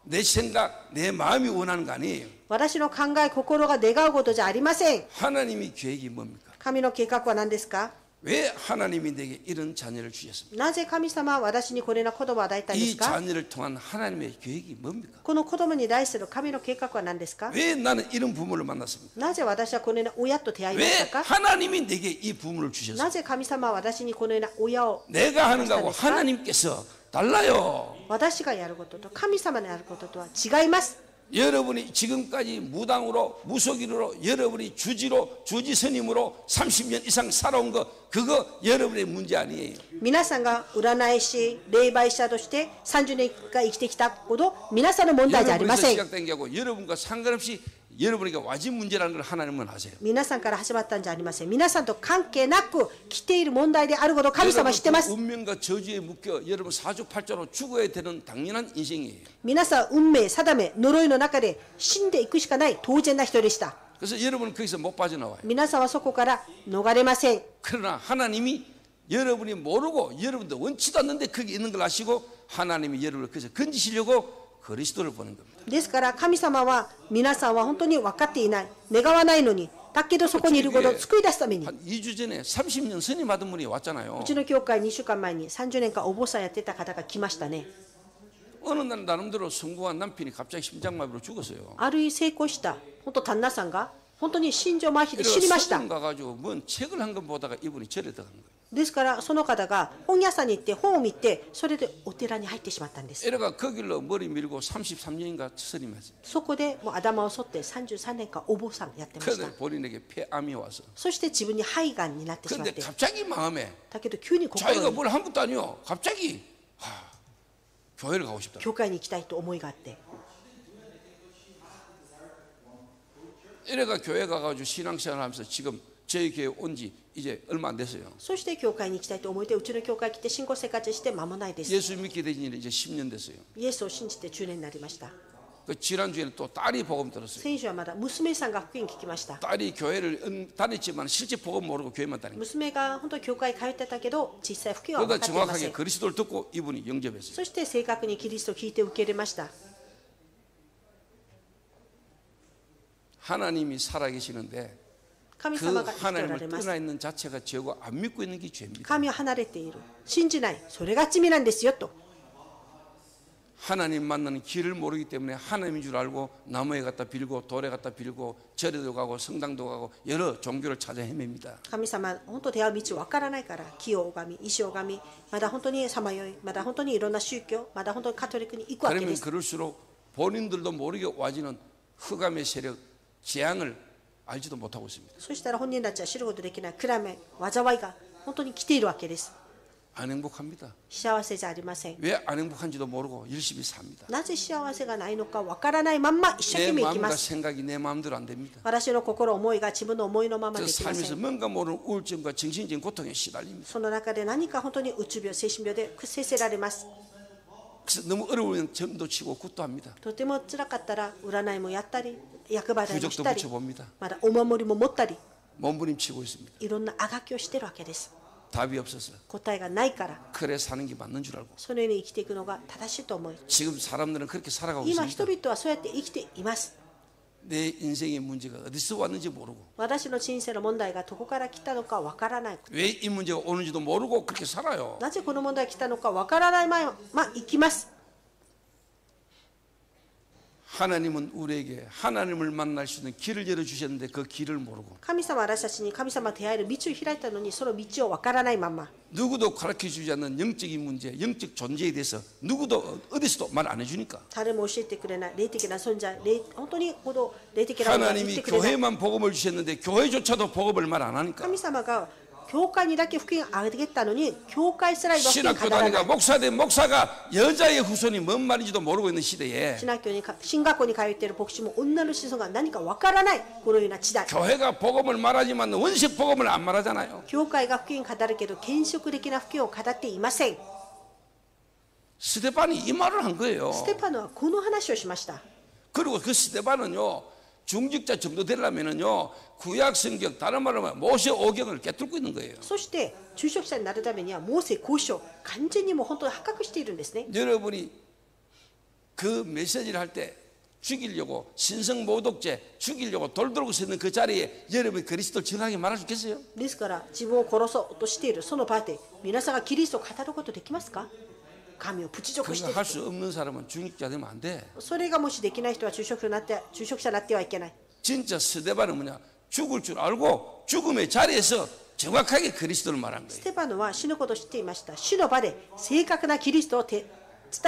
내 생각, 내 마음이 원하는 거 아니에요. 私の考え、心が願うことじゃありません。 하나님이 계획이 뭡니까? 神の計画は何ですか？ 왜 하나님이 내게 이런 자녀를 주셨습니까? なぜ神様は私にこれの子供を与えたんです 이 か？ 자녀를 통한 하나님의 계획이 뭡니까? この子供に対する神の計画は何ですか？ 왜 나는 이런 부모를 만났습니까? なぜ私はこのような親と出会いまし 왜 たか？ 하나님이 내게 이 부모를 주셨습니까? なぜ神様は私にこのような親を 내가 하는 거하고 したんですか？ 하나님께서 달라요. 私がやることと神様のやることとは違います。 여러분이 지금까지 무당으로 무속인으로 여러분이 주지 스님으로 30년 이상 살아온 거 그거 여러분의 문제 아니에요. 皆さんが占い師、霊媒者として30年間生きてきたほど皆さんの問題じゃありま 여러분에서 せん。 시작된 게 아니고 여러분과 상관없이 여러분에게 와진 문제라는 걸 하나님은 아세요. 皆さんから始まったんじゃありません。皆さんと関係なく来ている問題であることを神様は知ってます。 운명과 저주에 묶여 여러분 사주팔자로 죽어야 되는 당연한 인생이에요. 皆さん運命、定め、呪いの中で死んでいくしかない当然な人でした。 그래서 여러분은 거기서 못 빠져나와요. 皆さんはそこから逃れません。 그러나 하나님이 여러분이 모르고 여러분도 원치도 않는데 거기 있는 걸 아시고 하나님이 여러분을 거기서 건지시려고 그리스도를 보는 겁니다. ですから神様は皆さんは本当に分かっていない、願わないのに、だけどそこにいることを救い出すために。 한 2주 전에 30년 스님 받은 분이 왔잖아요. うちの教会2週間前に30年間お坊さんやってた方が来ましたね。 어느 날 나름대로 성공한 남편이 갑자기 심장마비로 죽었어요. ある日成功した本当旦那さんが本当に心臓麻痺で死にました。 서점 가가지고 뭔 책을 한 권 보다가 이분이 절에 들어간 거예요. ですからその方が本屋さんに行って本を見てそれでお寺に入ってしまったんです。 에라가 그 길로 머리 밀고 33년인가 스님했어요. そこでもう頭を剃って33年間お坊さんやってました。 그런데 본인에게 폐암이 와서 そして自分に肺がんになってしまっ 그런데 て、 갑자기 마음에 だけど急に心 자기가 に 뭘 한 것도 아니요. 갑자기 교회를 가고 싶다. 教会に行きたいと思いがあって、 에라가 교회 가가지고 신앙생활하면서 지금 저희 교회 온 지 이제 얼마 안 됐어요. そして教会に行きたいと思ってうちの教会に来て信仰生活して間もないです。 예수 믿게 된 지는 이제 10년 됐어요. イエスを信じて10年になりました。 그 지난주에는 또 딸이 복음 들었어요. 先週はまだ娘さんが福音聞きました。 딸이 교회를 다녔지만 실제 복음 모르고 교회만 다니고 娘が本当に教会通ってたけど実際福音は分 그러다 かっていませ 정확하게 ん。 그리스도를 듣고 이분이 영접했어요. そして正確にキリストを聞いて受け入れました。 하나님이 살아계시는데 神 그 様が生きておら 하나님을 れます。 떠나 있는 자체가 죄고 안 믿고 있는 게 죄입니다. 神を離れている、信じない、それが罪なんですよと。 하나님 만나는 길을 모르기 때문에 하나님인 줄 알고 나무에 갖다 빌고 돌에 갖다 빌고 절에도 가고 성당도 가고 여러 종교를 찾아 헤맵니다. 神様、本当出会う道わからないから木を拝み、石を拝み、まだ本当にさまよい、まだ本当にいろんな宗教、まだ本当にカトリックに行くわけで 그러면 す。 그럴수록 본인들도 모르게 와지는 흑암의 세력, 재앙을 알지도 못하고 있습니다. そしたら本人たちは知ることできない暗め、災いが本当に来ているわけです。 안 행복합니다. 幸せじゃありません。 왜 안 행복한지도 모르고 열심히 삽니다. なぜ幸せがないのかわからないまんま一生 내 懸命生きま 마음과 す。 생각이 내 마음대로 안 됩니다. 私の心、思いが自分の思いのまま 저 できませ 살면서 ん。 뭔가 모르는 우울증과 정신적인 고통에 시달립니다. その中で何か本当にうつ病、精神病で屈せられます。 그래서 너무 어려우면 점도 치고 굿도 합니다. とても辛かったら占いもやったり、厄払いもしたり 부적도 붙여봅니다. まだお守りも持ったり 몸부림치고 있습니다. いろんなあがきをしてるわけです。 답이 없어서 答えがないから、 그래 사는 게 맞는 줄 알고 そのように生きていくのが正しいと思い、 지금 사람들은 그렇게 살아가고 今 있습니다. 人々はそうやって生きています。 내 인생의 문제가 어디서 왔는지 모르고 私の人生の問題がどこから来たのかわからない。 왜 이 문제가 오는지도 모르고 그렇게 살아요. なぜこの問題が来たのかわからないまま生きます。 하나님은 우리에게 하나님을 만날 수 있는 길을 열어주셨는데 그 길을 모르고 神様は私たちに神様と出会える道を開いたのに、その道をわからないまま、 누구도 가르쳐주지 않는 영적인 문제, 영적 존재에 대해서 누구도 어디서도 말 안 해주니까 誰も教えてくれない霊的な存在、本当にほど霊的なものを言っ 하나님이 てくれない。 교회만 복음을 주셨는데 교회조차도 복음을 말 안 하니까 神様が教会にだけ福音をあげたのに、教会すら今福音を 신학교 語らな 다니가 い。 목사 된 목사가 여자의 후손이 뭔 말인지도 모르고 있는 시대에 進学校に通っている牧師も女の子孫が何かわからないこのような時代、 교회가 복음을 말하지만 원색 복음을 안 말하잖아요. 教会が福音を語るけど見識的な福音を語っていません。 스데반이 이 말을 한 거예요. ステパノはこの話をしました。 그리고 그 스데반은요 중직자 정도 되려면은요 구약 성경 다른 말로 하면 모세 오경을 깨뚫고 있는 거예요. そして中職者になるためにはモーセ交渉完全にもう本当に破格しているんですね。 여러분이 그 메시지를 할 때 죽이려고 신성 모독죄 죽이려고 돌 들고 서 있는 그 자리에 여러분이 그리스도를 정확하게 말할 수 있겠어요? ですから自分を殺そうとしているその場で皆さんがキリストを語ることできますか？神をプチ辱してい 그거 る。 할 수 없는 사람은 중직자 되면 안 돼. それがもしできない人は中職者になってはいけない。 진짜 스데반은 뭐냐? 죽을 줄 알고 죽음의 자리에서 정확하게 그리스도를 말한 ス 거예요. テパノは死ぬことを知っていました。死の場で正確なキリストを伝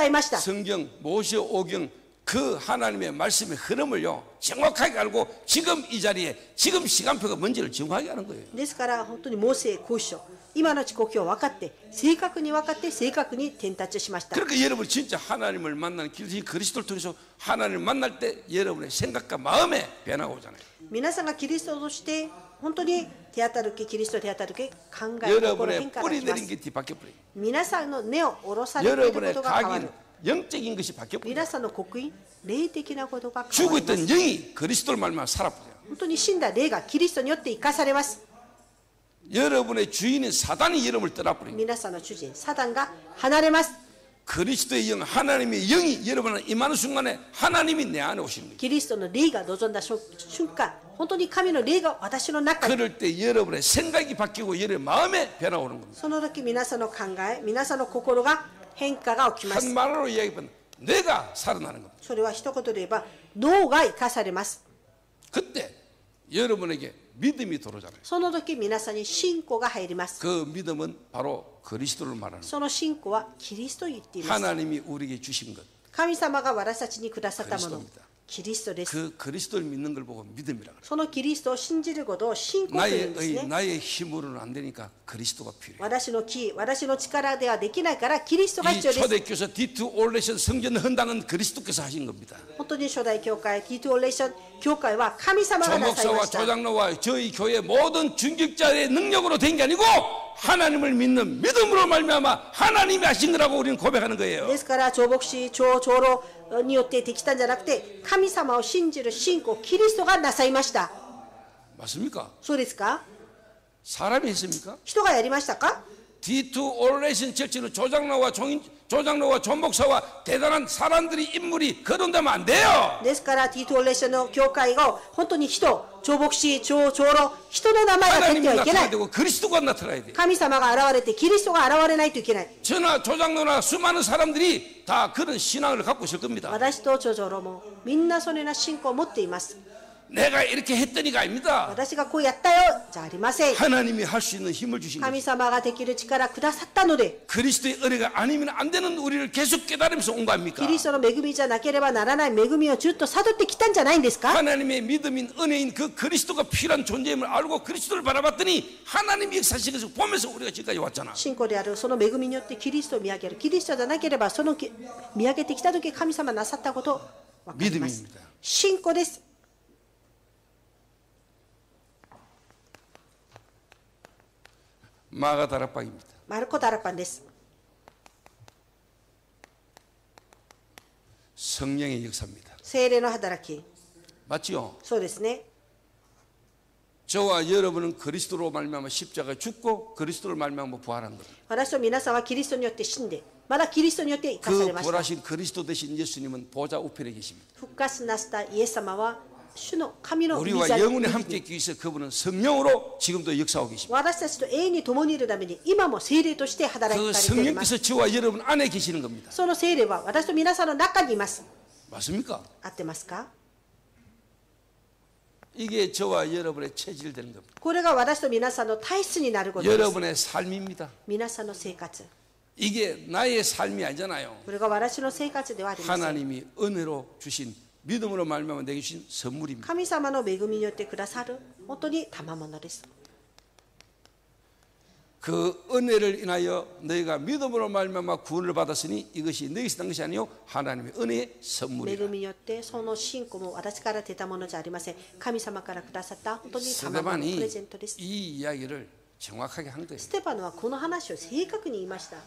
えました。 성경, 모세 오경 그 하나님의 말씀의 흐름을요 정확하게 알고 지금 이 자리에 지금 시간표가 뭔지를 정확하게 아는 거예요. ですから本当にモーセ交渉今の時刻を分かって正確に分かって正確に伝達しました。 그러니까 여러분 진짜 하나님을 만나는 길, 그리스도를 통해서 하나님을 만날 때 여러분의 생각과 마음에 변화가 오잖아요. 皆さんがキリストとして本当に手当たる時キリスト手当たる時考え心 여러분의 変化が 뿌리 きま 내린 す。 게 뒤바뀌어 버려요. 皆さんの根を下ろされているこ 여러분의 とが変わ 각인 る。 영적인 것이 바뀌어 버려요. 皆さんの刻印霊的なことが変わ 죽어 ります。 있던 영이 그리스도를 말만 살아버려요. 本当に死んだ霊がキリストによって生かされます。 여러분의 주인인 사단이 여러분을 떠나버립니다. 皆さんの主人サタンが離れます。 그리스도의 영, 하나님의 영이 여러분을 임하는 순간에 하나님이 내 안에 오시는 거예요. キリストの霊が望んだ瞬間本当に神の霊が私の中に。 그럴 때 여러분의 생각이 바뀌고 여러분의 마음에 변화 오는 겁니다. その時皆さんの考え皆さんの心が変化が起きます。 한 말로 이야기하면 내가 살아나는 겁니다. それは一言で言えば脳が生かされます。 그때 여러분에게 믿음이 들어오잖아요. その時皆さんに信仰が入ります。 그 믿음은 바로 그리스도를 말하는 거예요. その信仰はキリストを言っています。 하나님이 우리에게 주신 것, 神様が私たちにくださったもの 그리스도입니다. キリストです。 그 그리스도를 믿는 걸 보고 믿음이라 그래요. そのキリストを信じることを信仰というんですね。 나의 힘으로는 안 되니까 그리스도가 필요해요. 私の気私の力ではできないからキリストが 이 必要です。 초대교사 디트 올레션 성전 헌당은 그리스도께서 하신 겁니다. 本当に初代教会ティートオレーション教会は神様がなさいま 조목사와 した。 조장로와 저희 교회 모든 중직자의 능력으로 된 게 아니고 하나님을 믿는 믿음으로 말미암아 하나님이 하신 거라고 우리는 고백하는 거예요. ですから長牧師長老によってできたんじゃなくて神様を信じる信仰キリストがなさいました。 맞습니까? そうですか？ 사람이 했습니까? 人がやりましたか？ D2 올레이션 철치는 조장로와 조목사와 대단한 사람들이 인물이 거론되면 안 돼요. ですからティートオレーションの教会が本当に人長牧師長老人の名前が出 하나님이 てはいけな 나타나야 い。 되고 그리스도가 나타나야 돼. 神様が現れてキリストが現れないといけない。 저나 조장로나 수많은 사람들이 다 그런 신앙을 갖고 있을 겁니다. 私と長老もみんなそのような信仰を持っています。 내가 이렇게 했더니가 아닙니다. 私がこうやったよじゃありません。 하나님이 할 수 있는 힘을 주신 거예요. 神様ができる力くださったので 그리스도의 은혜가 아니면 안 되는 우리를 계속 깨달으면서 온 거 キ 아닙니까? リストの恵みじゃなければならない恵みをずっと悟ってきたんじゃないんですか？ 하나님의 믿음인 은혜인 그 그리스도가 필요한 존재임을 알고 그리스도를 바라봤더니 하나님이 역사하신 것을 보면서 우리가 지금까지 왔잖아. 信仰であるその恵みによってキリストを見上げる。キリストじゃなければその見上げてきた時神様なさったこと分かります。 믿음입니다. 信仰です。 마가다락방입니다. マルコ・ダラパンです。 성령의 역사입니다. 聖霊の働き。 맞죠? そうですね。 저와 여러분은 그리스도로 말미암아 십자가에 죽고 그리스도로 말미암아 부활한 겁니다. 私と皆さんはキリストによって死んで、まだキリストによって生かさ 그 れました。 부활하신 그리스도 되신 예수님은 보좌 우편에 계십니다. 復活なしたイエス様は主の神の御 우리와 座に 영원히 함께 있기 위해서 그분은 성령으로 지금도 역사하고 계십니다. 私たちと永遠に共にいるために今も聖霊として働 그 かれています。 성령께서 저와 여러분 안에 계시는 겁니다. その聖霊は私と皆さんの中にいます。 맞습니까? 合ってますか？ 이게 저와 여러분의 체질되는 겁니다. これが私と皆さんの体質になることです。 여러분의 삶입니다. 皆さんの生活。 이게 나의 삶이 아니잖아요. これが私の生活ではありません。 하나님이 은혜로 주신 믿음으로 말미암아 내게 주신 선물입니다. 神様の恵みによってくださる本当に賜物です。 그 은혜를 인하여 너희가 믿음으로 말미암아 구원을 받았으니 이것이 너희에서 난 것이 아니요 하나님의 은혜의 恵 선물이라. みによってその信仰も私から出たものじゃありません。神様からくださった本当に賜物のプレゼントです。 이 이야기를 정확하게 한 거예요. ステパノはこの話を正確に言いました。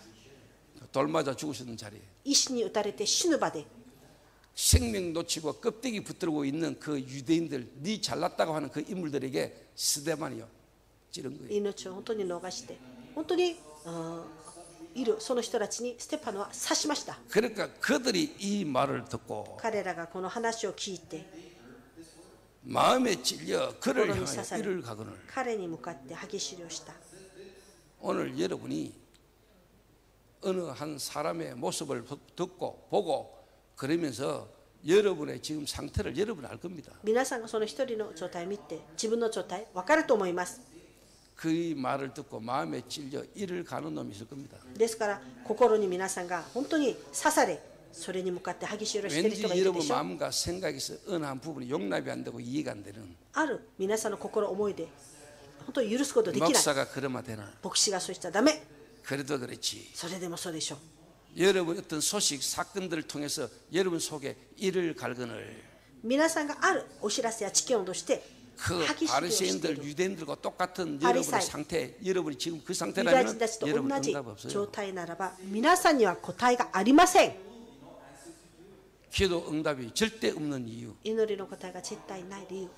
돌 맞아 죽으셨는 자리에 石に打たれて死ぬ場で 생명 놓치고 껍데기 붙들고 있는 그 유대인들, 네 잘났다고 하는 그 인물들에게 스데반이요 찌른 거예요. 命を本当に逃して本当にいるその人たちにステパノは刺しました。 그러니까 그들이 이 말을 듣고 彼らがこの話を聞いて 마음에 찔려 그를心に 향하여 刺され 이를 가거늘. 彼に向かって歯ぎしりをした。 오늘 여러분이 어느 한 사람의 모습을 듣고 보고 그러면서 여러분의 지금 상태를 여러분 알 겁니다. 皆さんがその一人の状態を見て自分の状態分かると思います。 그 말을 듣고 마음에 찔려 이를 가는 놈이 있을 겁니다. ですから心に皆さんが本当に刺されそれに向かって歯ぎしりをしている 왠지 人がいるで 여러분 しょう。 마음과 생각에서 어느 한 부분이 용납이 안 되고 이해가 안 되는 ある皆さんの心思いで本当に許すことできない。 목사가 그러면 되나? 牧師がそうしちゃダメ。 그래도 그렇지. それでもそうでしょう。 여러분 어떤 소식 사건들을 통해서 여러분 속에 이를 갈거늘 皆さんがあるお知らせや知見を通して 그 歯ぎしりをしてい 바리새인들 る 유대인들과 똑같은 바리사이. 여러분의 상태, 여러분이 지금 그 ユダヤ 상태라면 人たちと 여러분 同じ 응답 状 없어요. 態ならば皆さんには答えがありません。 기도 응답이 절대 없는 이유. 祈りの答えが絶対ない理由。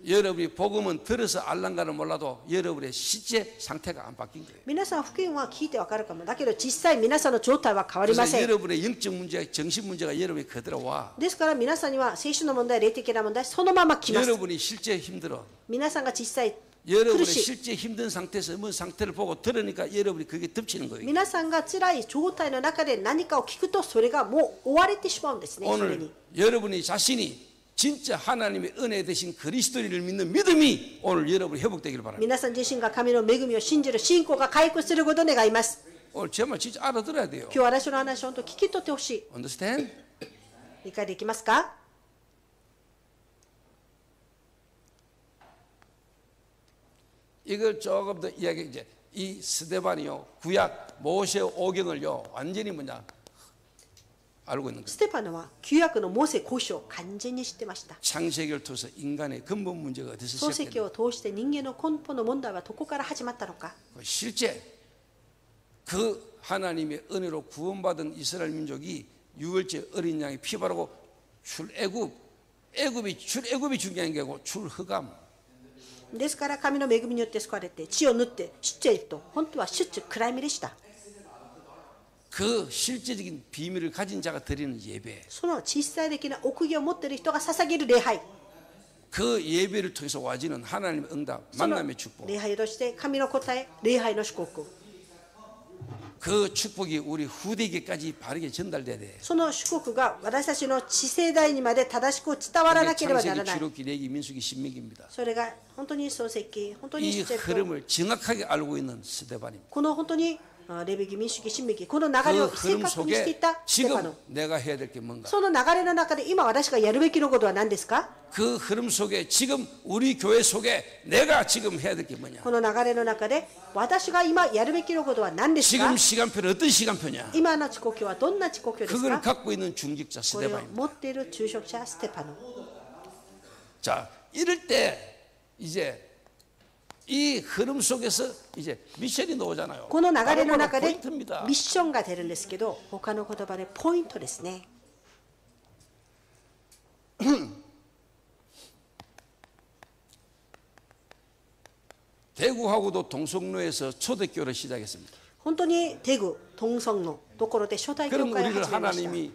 여러분이 복음은 들어서 알랑가는 몰라도 여러분의 실제 상태가 안 바뀐 거예요. 皆さん福音は聞いてわかるかも。だけど実際皆さんの状態は変わりま 그래서 せん。 여러분의 영적 문제, 정신 문제가 여러분이 그대로 와. ですから皆さんには聖書の問題、霊的な問題そのまま来ます。 여러분이 실제 힘들어. 皆さんが実際苦 여러분의 しい。 실제 힘든 상태에서 뭐 상태를 보고 들으니까 여러분이 그게 덮치는 거예요. 皆さんが辛い状態の中で何かを聞くとそれがもう追われてしまうんですね。それ 오늘 に 여러분이 자신이 진짜 하나님의 은혜 되신 그리스도인을 믿는 믿음이 오늘 여러분이 회복되기를 바랍니다. 皆さん自身が神の恵みを信じる信仰が回復することを願います。 오늘 제 말 진짜 알아들어야 돼요. 今日私の話を本当聞き取ってほしい。 Understand? 理解できますか？ 이걸 조금 더 이야기 이제 이 스데반이요 구약 모세 오경을요 완전히 뭐냐 알고 있는 거예요. ステパノは旧約のモーセ交渉を完全に知ってました。 창세기를 통해서 인간의 근본 문제가 어디서 創世記 시작됐는가? を通して人間の根本の問題はどこから始まったのか。 실제 그 하나님의 은혜로 구원받은 이스라엘 민족이 유월절 어린 양의 피 바르고 출애굽이 중요한 게 아니고 출흑암. ですから神の恵みによって救われて血を塗って出エジプト、本当は出暗闇でした。 그 실제적인 비밀을 가진 자가 드리는 예배. その実際的な奥義を持っている人が捧げる礼拝。 그 예배를 통해서 와지는 하나님의 응답, その 만남의 축복. 礼拝として神の答え、礼拝の祝福。 그 축복이 우리 후대에게까지 바르게 전달돼야 돼. その祝福が私たちの次世代にまで正しく伝わらなければなら 창세기, ない。 주록기, 레기, 민수기, 신명기입니다. それが本当に創世記、本当に 이 出エジプト。 흐름을 정확하게 알고 있는 스데반입니다. この本当にレビ記、民主記、新明記、この流れ 그 を正 흐름 確にしてい 속에 たステパ 지금 ノ。 내가 해야 될 게 뭔가? その流れの中で今私がやるべきのことは何ですか？ 그 흐름 속에 지금 우리 교회 속에 내가 지금 해야 될 게 뭐냐? この流れの中で私が今やるべきのことは何ですか？ 지금 시간표는 어떤 시간표냐? 今の時刻表はどんな時刻表です 그걸 か？ 갖고 있는 중직자 これを 스데반입니다. 持っている住職者ステパノ。 자, 이럴 때 이제 이 흐름 속에서 이제 미션이 나오잖아요. この流れの中 바로 で 포인트입니다. ミッションが出るんですけど、他の言葉でポイントですね。 대구하고도 동성로에서 초대교회를 시작했습니다. 本当にテグ、トンソンのところで初代教 그럼 会を 우리를 始めました。 하나님이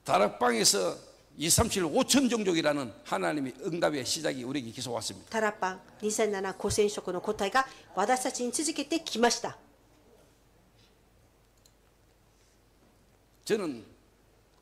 다락방에서 237 5천 종족이라는 하나님의 응답의 시작이 우리에게 계속 왔습니다. タラパン2007 5000色の答えが私たちに続けてきました。 저는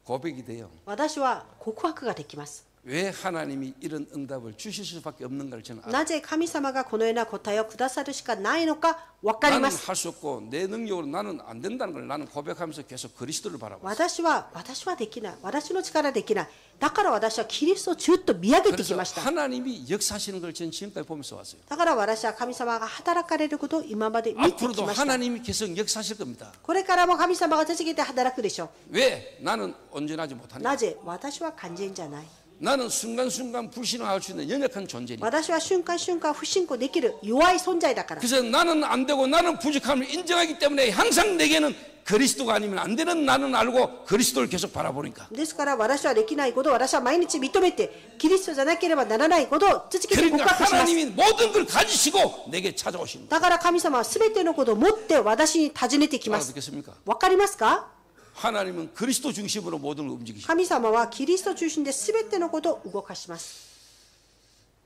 고백이 돼요. 私は告白ができます。 왜 하나님이 이런 응답을 주실 수밖에 없는가를 저는 알아요. なぜ神様がこのような答えをくださるしかないのか分かり 나는 ます。 할 수 없고 내 능력으로 나는 안 된다는 걸 나는 고백하면서 계속 그리스도를 바라봤어요. 私はできない。私の力できない。だから私はキリストをずっと見上げてき 그래서 ました。 하나님이 역사하시는 걸 저는 지금까지 보면서 왔어요. だから私は神様が働かれることを今まで見てき 앞으로도 ました。 하나님이 계속 역사하실 겁니다. これからも神様が続けて働くでしょ 왜 나는 온전하지 う。 못하냐? なぜ私は完全じゃない。 나는 순간순간 불신앙할 수 있는 연약한 존재니까. 私は瞬間瞬間不信仰できる弱い存在だから。 그래서 나는 안 되고 나는 부족함을 인정하기 때문에 항상 내게는 그리스도가 아니면 안 되는 나는 알고 그리스도를 계속 바라보니까. ですから私はできないことを私は毎日認めてキリストじゃなければならないことを続けて告 그러니까 白します。 하나님이 모든 걸 가지시고 내게 찾아오시는 だから神様は全てのことを持って私に尋ねてきます。 알아듣겠습니까? わかりますか？ 하나님은 그리스도 중심으로 모든 걸 움직이십니다. 神様はキリスト中心で全てのことを動かします。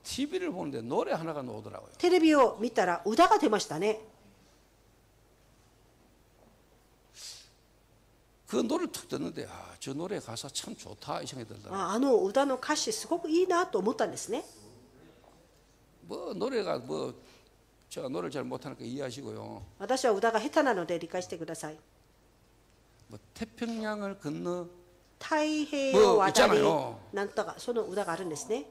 TV를 보는데 노래 하나가 나오더라고요. テレビを見たら歌が出ましたね。 그 노래를 툭 듣는데 저 노래 가사 참 좋다 이 생각이 들더라고요. あの歌の歌詞すごくいいなと思ったんですね。 뭐 노래가 뭐 제가 노래를 잘 못하니까 이해하시고요. 私は歌が下手なので理解してください。 뭐 태평양을 건너 太平洋渡り 있잖아요. なんとかその歌があるんですね。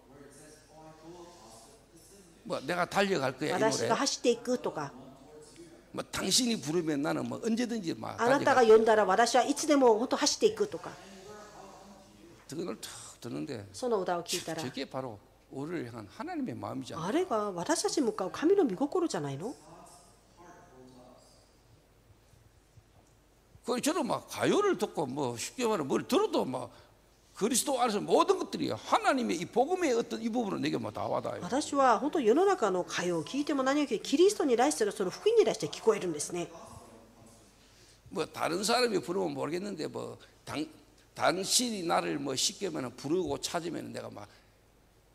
뭐 내가 달려갈 거야 이 私 노래. が走っていくとか、 뭐 당신이 부르면 나는 뭐 언제든지 막 あなたが 달려갈. 呼んだら私はいつでも本当走っていくとか、 그걸 툭 듣는데 その歌を聞いたら、 저게 바로 우리를 향한 하나님의 마음이잖아요. あれが私たちに向かう神の御心じゃないの？ 그 저는 막 가요를 듣고 뭐 쉽게 말하면 뭘 들어도 막 그리스도 안에서 모든 것들이 하나님의 이 복음의 어떤 이 부분을 내게 막 다 와닿아요. 私は本当世の中の歌謡を聞いても何を聞いてキリストに対するその福音に対して聞こえるんですね。 뭐 다른 사람이 부르면 모르겠는데 뭐 당신이 나를 뭐 쉽게 말하면 부르고 찾으면 내가 막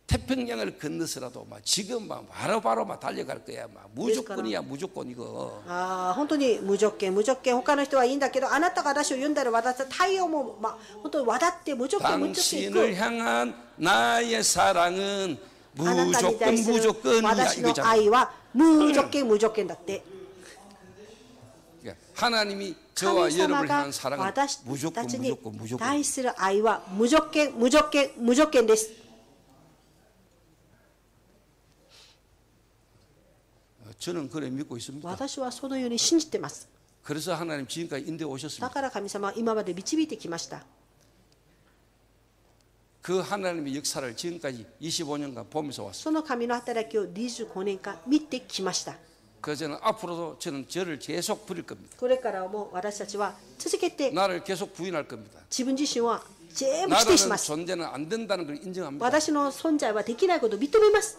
태평양을 건너서라도 막 지금 막 바로바로 막 달려갈 거야. 막 무조건이야 무조건 이거. ああ本当に無条件無条件他の人はいいんだけどあなたが私を呼んだら私は太陽も本当に渡って無条件無条件行く 당신을 향한 나의 사랑은 あなたに 무조건 対する 무조건이야 私の 이거잖아. 愛は無条件無条件だって 그러니까 하나님이 神 저와 様 여러분을 が 향한 사랑은 私 무조건 たちに 무조건 무조건. 対する愛は無条件無条件無条件です。 저는 그래 믿고 있습니다. 私はそのように信じてます。 그래서 하나님 지금까지 인도해 だ 오셨습니다. から神様は今まで導いてきました。 그 하나님의 역사를 지금까지 25년간 보면서 왔습니다. その神の働きを25年間見てきました。 그래서 저는 앞으로도 저는 저를 계속 부릴 겁니다. これからも私たちは続けて 나를 계속 부인할 겁니다. 自分自身は全部否定し 나라는 ます。 존재는 안 된다는 걸 인정합니다. 私の存在はできないことを認めます。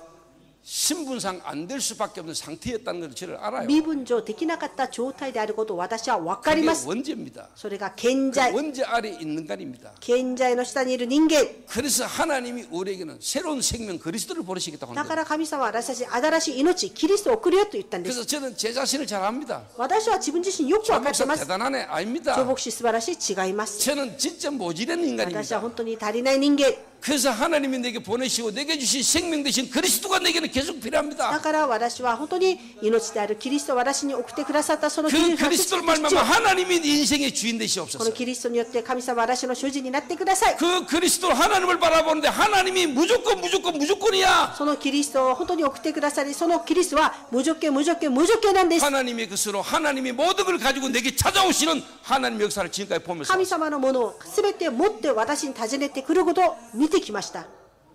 신분상 안 될 수밖에 없는 상태였다는 걸 저를 알아요. 身分上できなかった状態であることを私は分かり 그게 ます。 원죄입니다. それが健在。 원죄 아래 있는 간입니다. 健在の下にいる人間。 그래서 하나님이 우리에게는 새로운 생명 그리스도를 보내시겠다고 だ 합니다. から神様は私たちに新しい命、キリストを送るよと言ったんで 그래서 す。 저는 제 자신을 잘 압니다. 私は自分自身よく分かって 목사 ます。 대단하네 아닙니다. 長牧師素晴らしい違います。 저는 진짜 모질한 私は 인간입니다. 本当に足りない人間。 그래서 하나님이 내게 보내시고 내게 주신 생명 되신 그리스도가 내게는 계속 だ 필요합니다. から私は本当に命であるキリストを私に送ってくださったそのキ 그 リスト 그리스도를 が必 말미암아 要。 하나님이 네 인생의 주인 この 되시옵소서. キリストによって神様は私の主人になってください。 그 그리스도 하나님을 바라보는데 하나님이 무조건이야. そのキリストを本当に送ってくださり、そのキリストは無条件無条件無条件なんです。 하나님의 것으로 하나님이 모든 걸 가지고 내게 찾아오시는 하나님의 역사를 지금까지 보면서 神様のものを全て持って私に訪ねてくることを見てきました。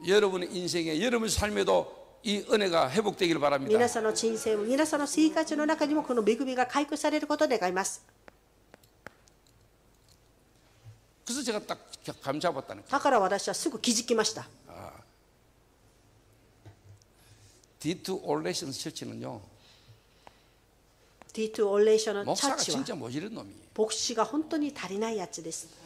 여러분의 인생에 여러분의 삶에도 이 은혜가 회복되기를 바랍니다. 皆さんの人生も皆さんの生活の中にもこの恵みが回復されることを願います。 그래서 제가 딱 감 잡았다는 거예요. だから私はすぐ気づきました。 D2 올레이션 처치는요, D2 オーレーションのチャ 목사가 ーチは 진짜 모자란 놈이에요. 牧師が本当に足りないやつです。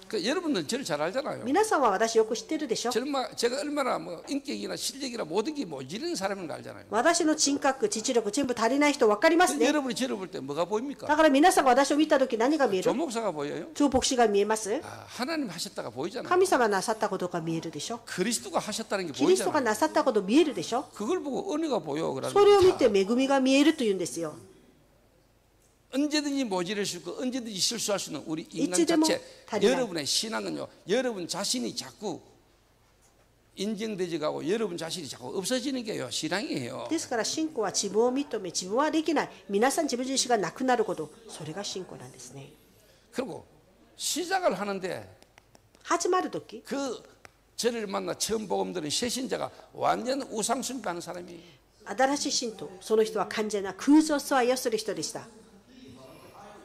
그 여러분들 저를 잘 알잖아요. 皆さんは私よく知ってるでしょ。 제가 얼마나 뭐 인격이나 실력이나 모든 게 모자란 사람인 거 알잖아요. 私の人格、知力、全部足りない人分かりますね。 여러분이 저를 볼 때 뭐가 보입니까? だから皆さんが私を見たとき何が見える？ 조 목사가 보여요? 超牧師が見えます？ 하나님 하셨다가 보이잖아요. 神様なさったことが見えるでしょ。 그리스도가 하셨다는 게 キリストが 보이잖아요. なさったこと見えるでしょ。 그걸 보고 은혜가 보여. それを見て恵みが見えるというんですよ。 언제든지 모자랄 수 있고 언제든지 실수할 수 있는 우리 인간 이치데모 자체, 다리나이. 여러분의 신앙은요, 여러분 자신이 자꾸 인정되지 가고 여러분 자신이 자꾸 없어지는 게요 신앙이에요. ですから信仰は自分を認め自分はできない皆さん自分自身がなくなることそれが信仰なんですね。 그리고 시작을 하는데 始まるとき 그 저를 만나 처음 복음 들은 새신자가 완전 우상숭배하는 사람이에요. 新しい信徒その人は完全な空想崇拝をする人でした。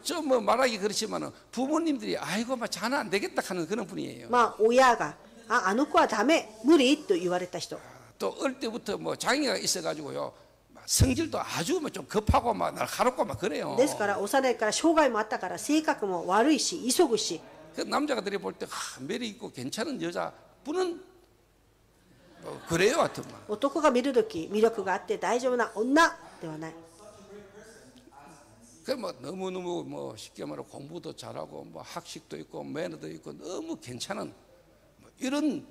저 뭐 말하기 그렇지만은 부모님들이 아이고 막 자는 안 되겠다 하는 그런 분이에요. まあ親があの子はダメ無理と言われた人 또 어릴 때부터 뭐 장애가 있어가지고요 막 성질도 아주 뭐 좀 급하고 막 날카롭고 막 그래요. ですから幼いから障害もあったから性格も悪いし急ぐし 그 남자들이 볼 때 매력 있고 괜찮은 여자분은 뭐 그래요 하여튼 막. 男が見るとき魅力があって大丈夫な女ではない。 그 뭐 너무너무 뭐 쉽게 말하면 공부도 잘하고 뭐 학식도 있고 매너도 있고 너무 괜찮은 뭐 이런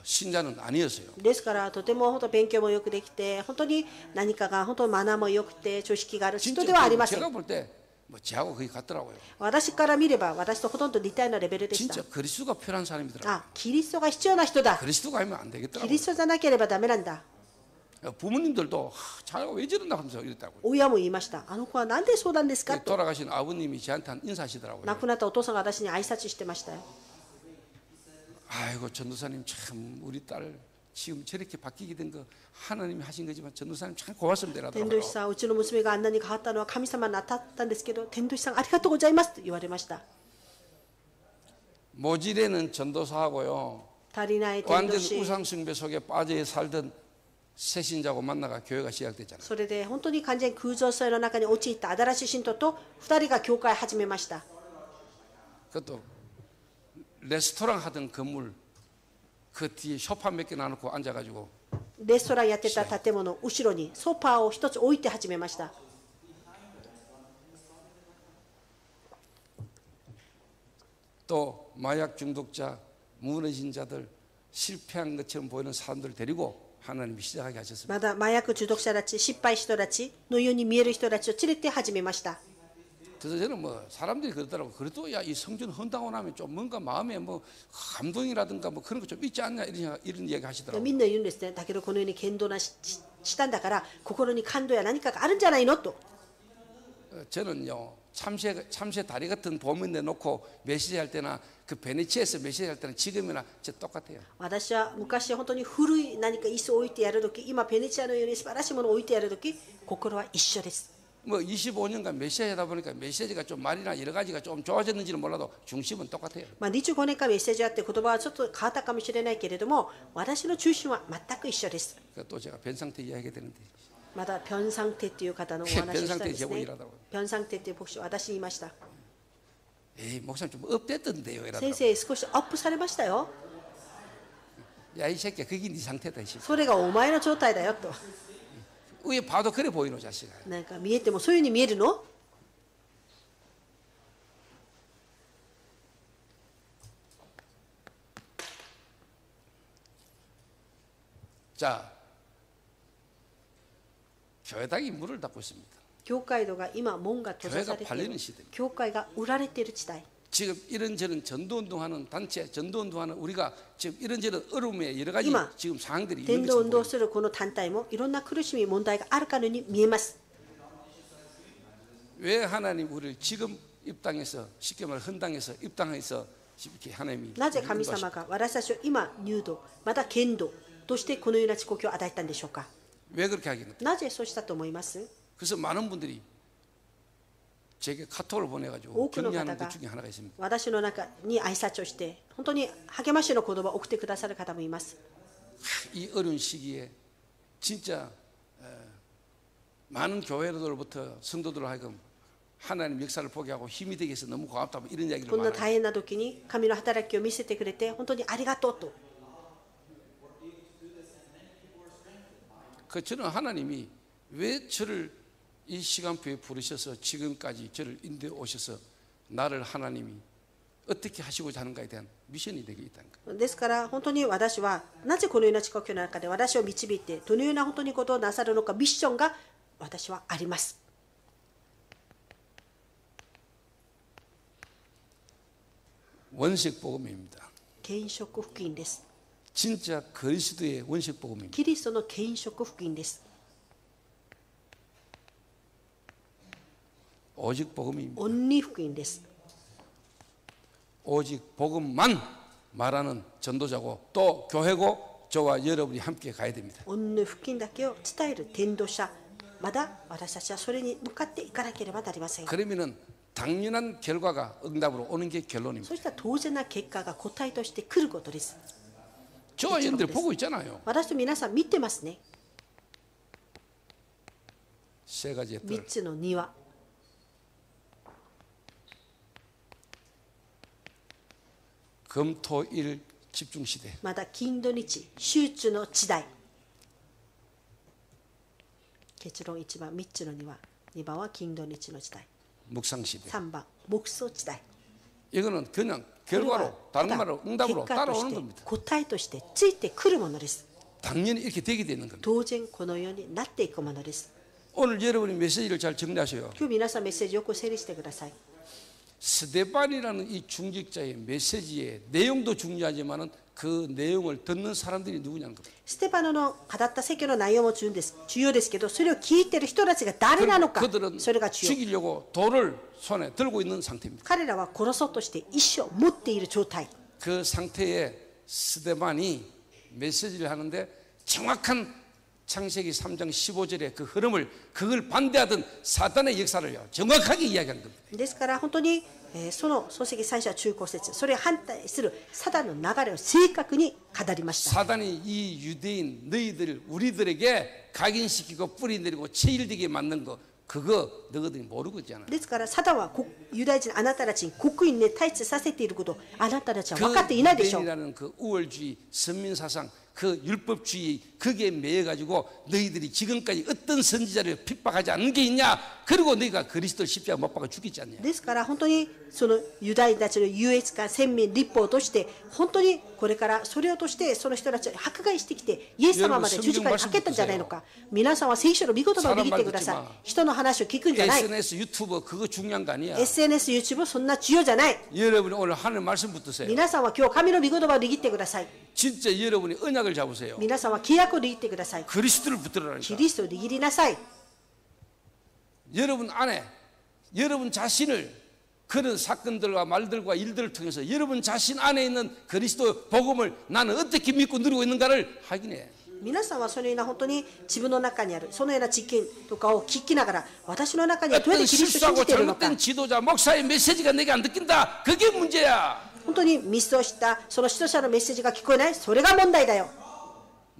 신자는 아니었어요. ですからとても本当勉強もよくできて本当に何かが本当マナーも良くて常識がある人ではありません。 제가 볼 때 뭐 저하고 거의 같더라고요. 私から見れば私とほとんど似たようなレベルでした。 진짜 그리스도가 필요한 사람이더라고요. あ、キリストが必要な人だ。 그리스도가 아니면 안 キ 되겠더라고요. リストじゃなければダメなんだ。 부모님들도 자기가 왜 저런다 하면서 이랬다고요. 親も言いました。あの子はなんでそうなんですかと。 돌아가신 아버님이 저한테 인사하시더라고요. 亡くなったお父さんが私に挨拶してましたよ。 아이고 전도사님 참 우리 딸 지금 저렇게 바뀌게 된 거 하나님이 하신 거지만 전도사님 참 고맙습니다. 天童師さん、うちの娘があんなに変わったのは神様に当たったんですけど、天童師さんありがとうございますと言われました。 모질에는 전도사하고요. 足りない天 완전 童師。 우상숭배 속에 빠져 살던 새신자고 만나가 교회가 시작되잖아요. それで本当に完全空想性の中に陥った新しい信徒と2人が教会を始めました。 그것도 레스토랑 하던 건물 그 뒤에 소파 몇 개 놔놓고 앉아가지고 レストランやってた建物後ろにソファーを一つ置いて始めました。 또 마약 중독자, 무너진 자들, 실패한 것처럼 보이는 사람들을 데리고 하나님이 시작하게 하셨습니다. まだ麻薬中毒者たち、失敗した人たちのように見える人たちを連れて始めました。 그래서 저는 뭐 사람들이 그러더라고. 그래도 야 이 성전 헌당하고 나면 좀 뭔가 마음에 뭐 감동이라든가 뭐 그런 거 좀 있지 않냐 이런 얘기 하시더라고요. みんな言うんですね。だけどこのように剣道なしたんだから心に感動や何かがあるんじゃないのと。 저는요 참새 다리 같은 봄에 내놓고 메시지 할 때나 그 베네치아에서 메시지 할 때는 지금이나 저 똑같아요. 私は昔本当に古い何か椅子を置いてやるとき、今ベネチアのように素晴らしいものを置いてやるとき、心は一緒です。 뭐 25년간 메시지 하다 보니까 메시지가 좀 말이나 여러 가지가 좀 좋아졌는지는 몰라도 중심은 똑같아요. まあ25年間メッセージあって言葉はちょっと変わったかもしれないけれども、私の中心は全く一緒です。 또 제가 변상태 이야기가 되는데 また변상태っていう方のお話をしたんですね。 변상태 변상태っていう牧師、私言いました。 에이 목사님 좀 업됐던데요. 先生少しアップされましたよ。 야 이 새끼야 그게 네 상태다 이 새끼. それがお前の状態だよと。 위에 봐도 그래 보이노 자식아. なんか見えてもそういうふうに見えるの？ 자 교회당이 문을 닫고 있습니다. 教会堂が今門が閉ざされてい 교회가 る 팔리는 시대입니다. 教会が売られている時代。 지금 이런저런 전도운동하는 단체, 전도운동하는 우리가 지금 이런저런 어려움에 여러 가지 이마, 지금 상황들이 있는 伝道運動 것을 するこの団体もいろんな苦しみ問題があるかのように見えます。 왜 하나님 우리를 지금 입당해서 쉽게 말해 헌당해서 입당해서 이렇게 하나님이 なぜ神様が私たちを今入道また剣道としてこのような地国を与えたんでしょうか。 왜 그렇게 하겠는가? なぜそうしたと思います？ 그래서 많은 분들이 제게 카톡을 보내가지고 多くの方 격려하는 が 것 중에 하나가 있습니다. 私の中に挨拶をして本当に励ましの言葉を送ってくださる方もいます。 이 어려운 시기에 진짜 많은 교회들로부터 성도들로 하여금 하나님 역사를 보게 하고 힘이 되게 해서 너무 고맙다 뭐 이런 이야기를 こんな 많이 大変な時に神の働きを見せてくれて本当にありがとうと。 저는 하나님이 왜 저를 이 시간표에 부르셔서 지금까지 저를 인도해 오셔서 나를 하나님이 어떻게 하시고자 하는가에 대한 미션이 되게 있다는 거예요. ですから本当に私はなぜこのような時刻の中で私を導いてどのような本当にことをなさるのかミッションが私はあります。 원색 복음입니다. 献食福音です。 진짜 그리스도의 원색 복음입니다. キリストの献食福音です。 오직 복음입니다. オンリー福音です。 오직 복음만 말하는 전도자고 또 교회고 저와 여러분이 함께 가야 됩니다. オンリー福音だけを伝える伝道者、まだ私たちはそれに向かっていかなければなりません。 그러면은 당연한 결과가 응답으로 오는 게 결론입니다. そうした当然な結果が答えとして来ることです。 저와 여러분들 보고 있잖아요. 私と皆さん見てますね。 세 가지의 3 뜰. つの庭。 금토일 집중 시대. また金土日集中の時代。結論1番3つの庭、2番は金土日の時代、 묵상 시대. 3番黙想時代。 이거는 그냥 これは 결과로 다른 말로 結 응답으로 果と 따라오는 して 겁니다. 答えとしてついてくるものです。 당연히 이렇게 되게 되는 겁니다. 当然このようになっていくものです。 오늘 여러분이 메시지를 잘 정리하셔요. 今日皆さんメッセージよく整理してください。 스데반이라는 이 중직자의 메시지의 내용도 중요하지만은 그 내용을 듣는 사람들이 누구냐는 겁니다. ステパノの語った説教の内容も重要ですけど、それを聞いている人たちが誰なのか、 그들은 それが重要。 죽이려고 돌을 손에 들고 있는 상태입니다. 彼らは殺そうとして石を持っている状態。 그 상태에 스데반이 메시지를 하는데 정확한 창세기 3장 15절의 그 흐름을 그걸 반대하던 사단의 역사를요 정확하게 이야기한 겁니다. ですから本当に、その創世記3章中高節、それを反対するサタンの流れを正確に語りました。 사단이 이 유대인 너희들 우리들에게 각인시키고 뿌리내리고 체일되게 만든 거 그거 너희들이 모르고 있잖아. ですからサタンはユダヤ人あなたたちに刻印で対峙させていることあなたたちは分かっていないでしょう。 유대인이라는 그 우월주의 선민사상 그 율법주의 그게 매여가지고 너희들이 지금까지 어떤 선지자를 핍박하지 않는 게 있냐. 그리고 너희가 그리스도를 십자가 못 박아 죽이지 않냐. ですから本当にそのユダヤたちの優越感、先民立法として本当にこれからそれをとしてその人たちを迫害してきてイエス様まで十字架にかけたんじゃないのか。皆さんは聖書の御言葉を握ってください。人の話を聞くんじゃない。 SNS 유튜브 그거 중요한 거 아니야. SNS、YouTube そんな重要じゃない。 여러분이 오늘 하늘 말씀 붙드세요. 皆さんは今日神の御言葉を握ってください。 진짜 여러분이 언약을 잡으세요. 皆さんは契約を握ってください。 그리스도를 キ 붙들으라니까. リストを握りなさい。 여러분 안에 여러분 자신을 그런 사건들과 말들과 일들을 통해서 여러분 자신 안에 있는 그리스도 복음을 나는 어떻게 믿고 누리고 있는가를 확인해. 皆さんはそのような本当に自分の中にあるそのような実験とかを聞きながら私の中にはどうやって 어떤 キリストを信 실수하고 じているのか 잘못된 지도자 목사의 메시지가 내게 안 듣긴다. 그게 문제야. 本当にミスをしたその指導者のメッセージが聞こえないそれが問題だよ。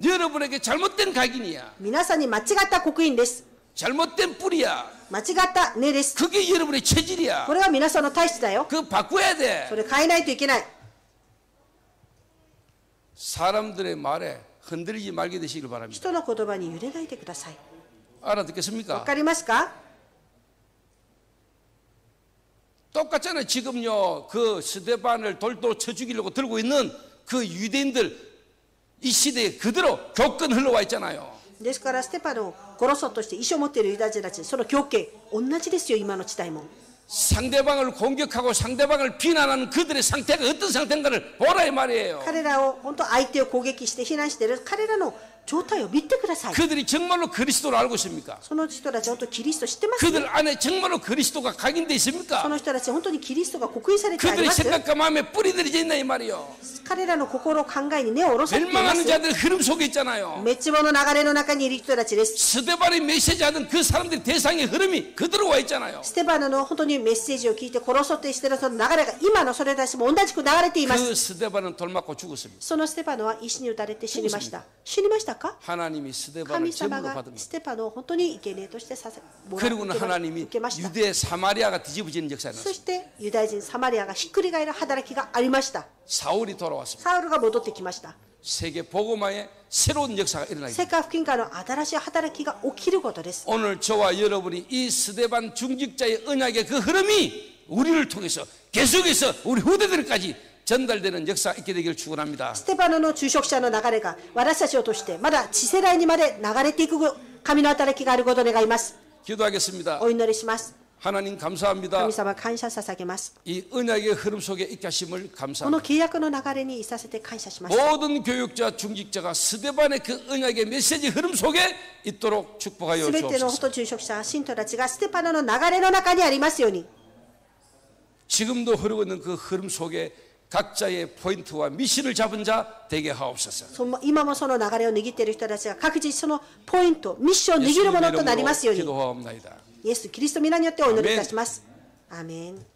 여러분에게 잘못된 각인이야. 皆さんに間違った刻印です。 잘못된 뿌리야. 間違った根です。 그게 여러분의 체질이야. これは皆さんの体質だよ。 그거 바꿔야 돼. それ変えないといけない。 사람들의 말에 흔들리지 말게 되시길 바랍니다. 人の言葉に揺れないでください。 알아듣겠습니까? わかりますか？ 똑같잖아요. 지금요 그 스데반을 돌돌 쳐 죽이려고 들고 있는 그 유대인들 이 시대에 그대로 교권 흘러와 있잖아요. ですからステパノを殺そうとして石を持っているユダヤ人たちその狂気同じですよ今の時代も。 상대방을 공격하고 상대방을 비난하는 그들의 상태가 어떤 상태인가를 보라 이 말이에요. 彼らを本当相手を攻撃して非難している彼らの状態を見てください。 그들이 정말로 그리스도를 알고 있습니까? その人たちは本当にキリストを知ってます？ 그들 안에 정말로 그리스도가 각인되어 そ 있습니까? の人たちは本当にキリストが刻印されてあり 그들의 ます？ 생각과 마음에 뿌리 들여져 있나 이 말이요. 彼らの心考えに根を下ろされていま 멸망하는 す。 자들의 흐름 속에 있잖아요. 滅亡の流れの中にいる人たちです。 스데반의 메시지하던 그 사람들의 대상의 흐름이 그대로 와 있잖아요. ステパノの本当にメッセージを聞いて殺そうとしているその流れが今のそれたちも同じく流れています。 그 스데반은 돌 맞고 죽었습니다. そのステパノは石に打たれて死にました。死にましたか？ 하나님이 스데반을 神様 제물로 が 받은 ステパノを本当に生贄としてもら 그리고는 하나님이 受けました。 유대 사마리아가 뒤집어지는 역사가 そ 났습니다. してユダヤ人サマリアがひっくり返る働きがありました。 사울이 돌아왔습니다. サウルが戻ってきました。 세계 복음화의 새로운 역사가 일어나게 世界福音化の新しい働きが起きることです。 오늘 저와 여러분이 이 스데반 중직자의 언약의 그 흐름이 우리를 통해서 계속해서 우리 후대들까지 전달되는 역사가 있게 되기를 축원합니다. ステパノの殉職者の流れが私たちを通してまだ次世代にまで流れていく神の働きがあることを願います。 기도하겠습니다. お祈りします。 하나님 감사합니다. 神様感謝捧げます。 이 언약의 흐름 속에 있게 하심을 この 감사합니다. 契約の流れにいさせて感謝します。 모든 교육자 중직자가 스데반의 그 언약의 메시지 흐름 속에 있도록 축복하여 すべての 주옵소서. 元殉職者信徒たちがステパノの流れの中にありますように。 지금도 흐르고 있는 그 흐름 속에 각자의 포인트와 미션을 잡은 자 되게 하옵소서. 今もその流れを握っている人たちが各自そのポイント、ミッションを握るものとなりますように。 기도하옵나이다. イエス・キリスト皆によってお祈りいたします。アーメン。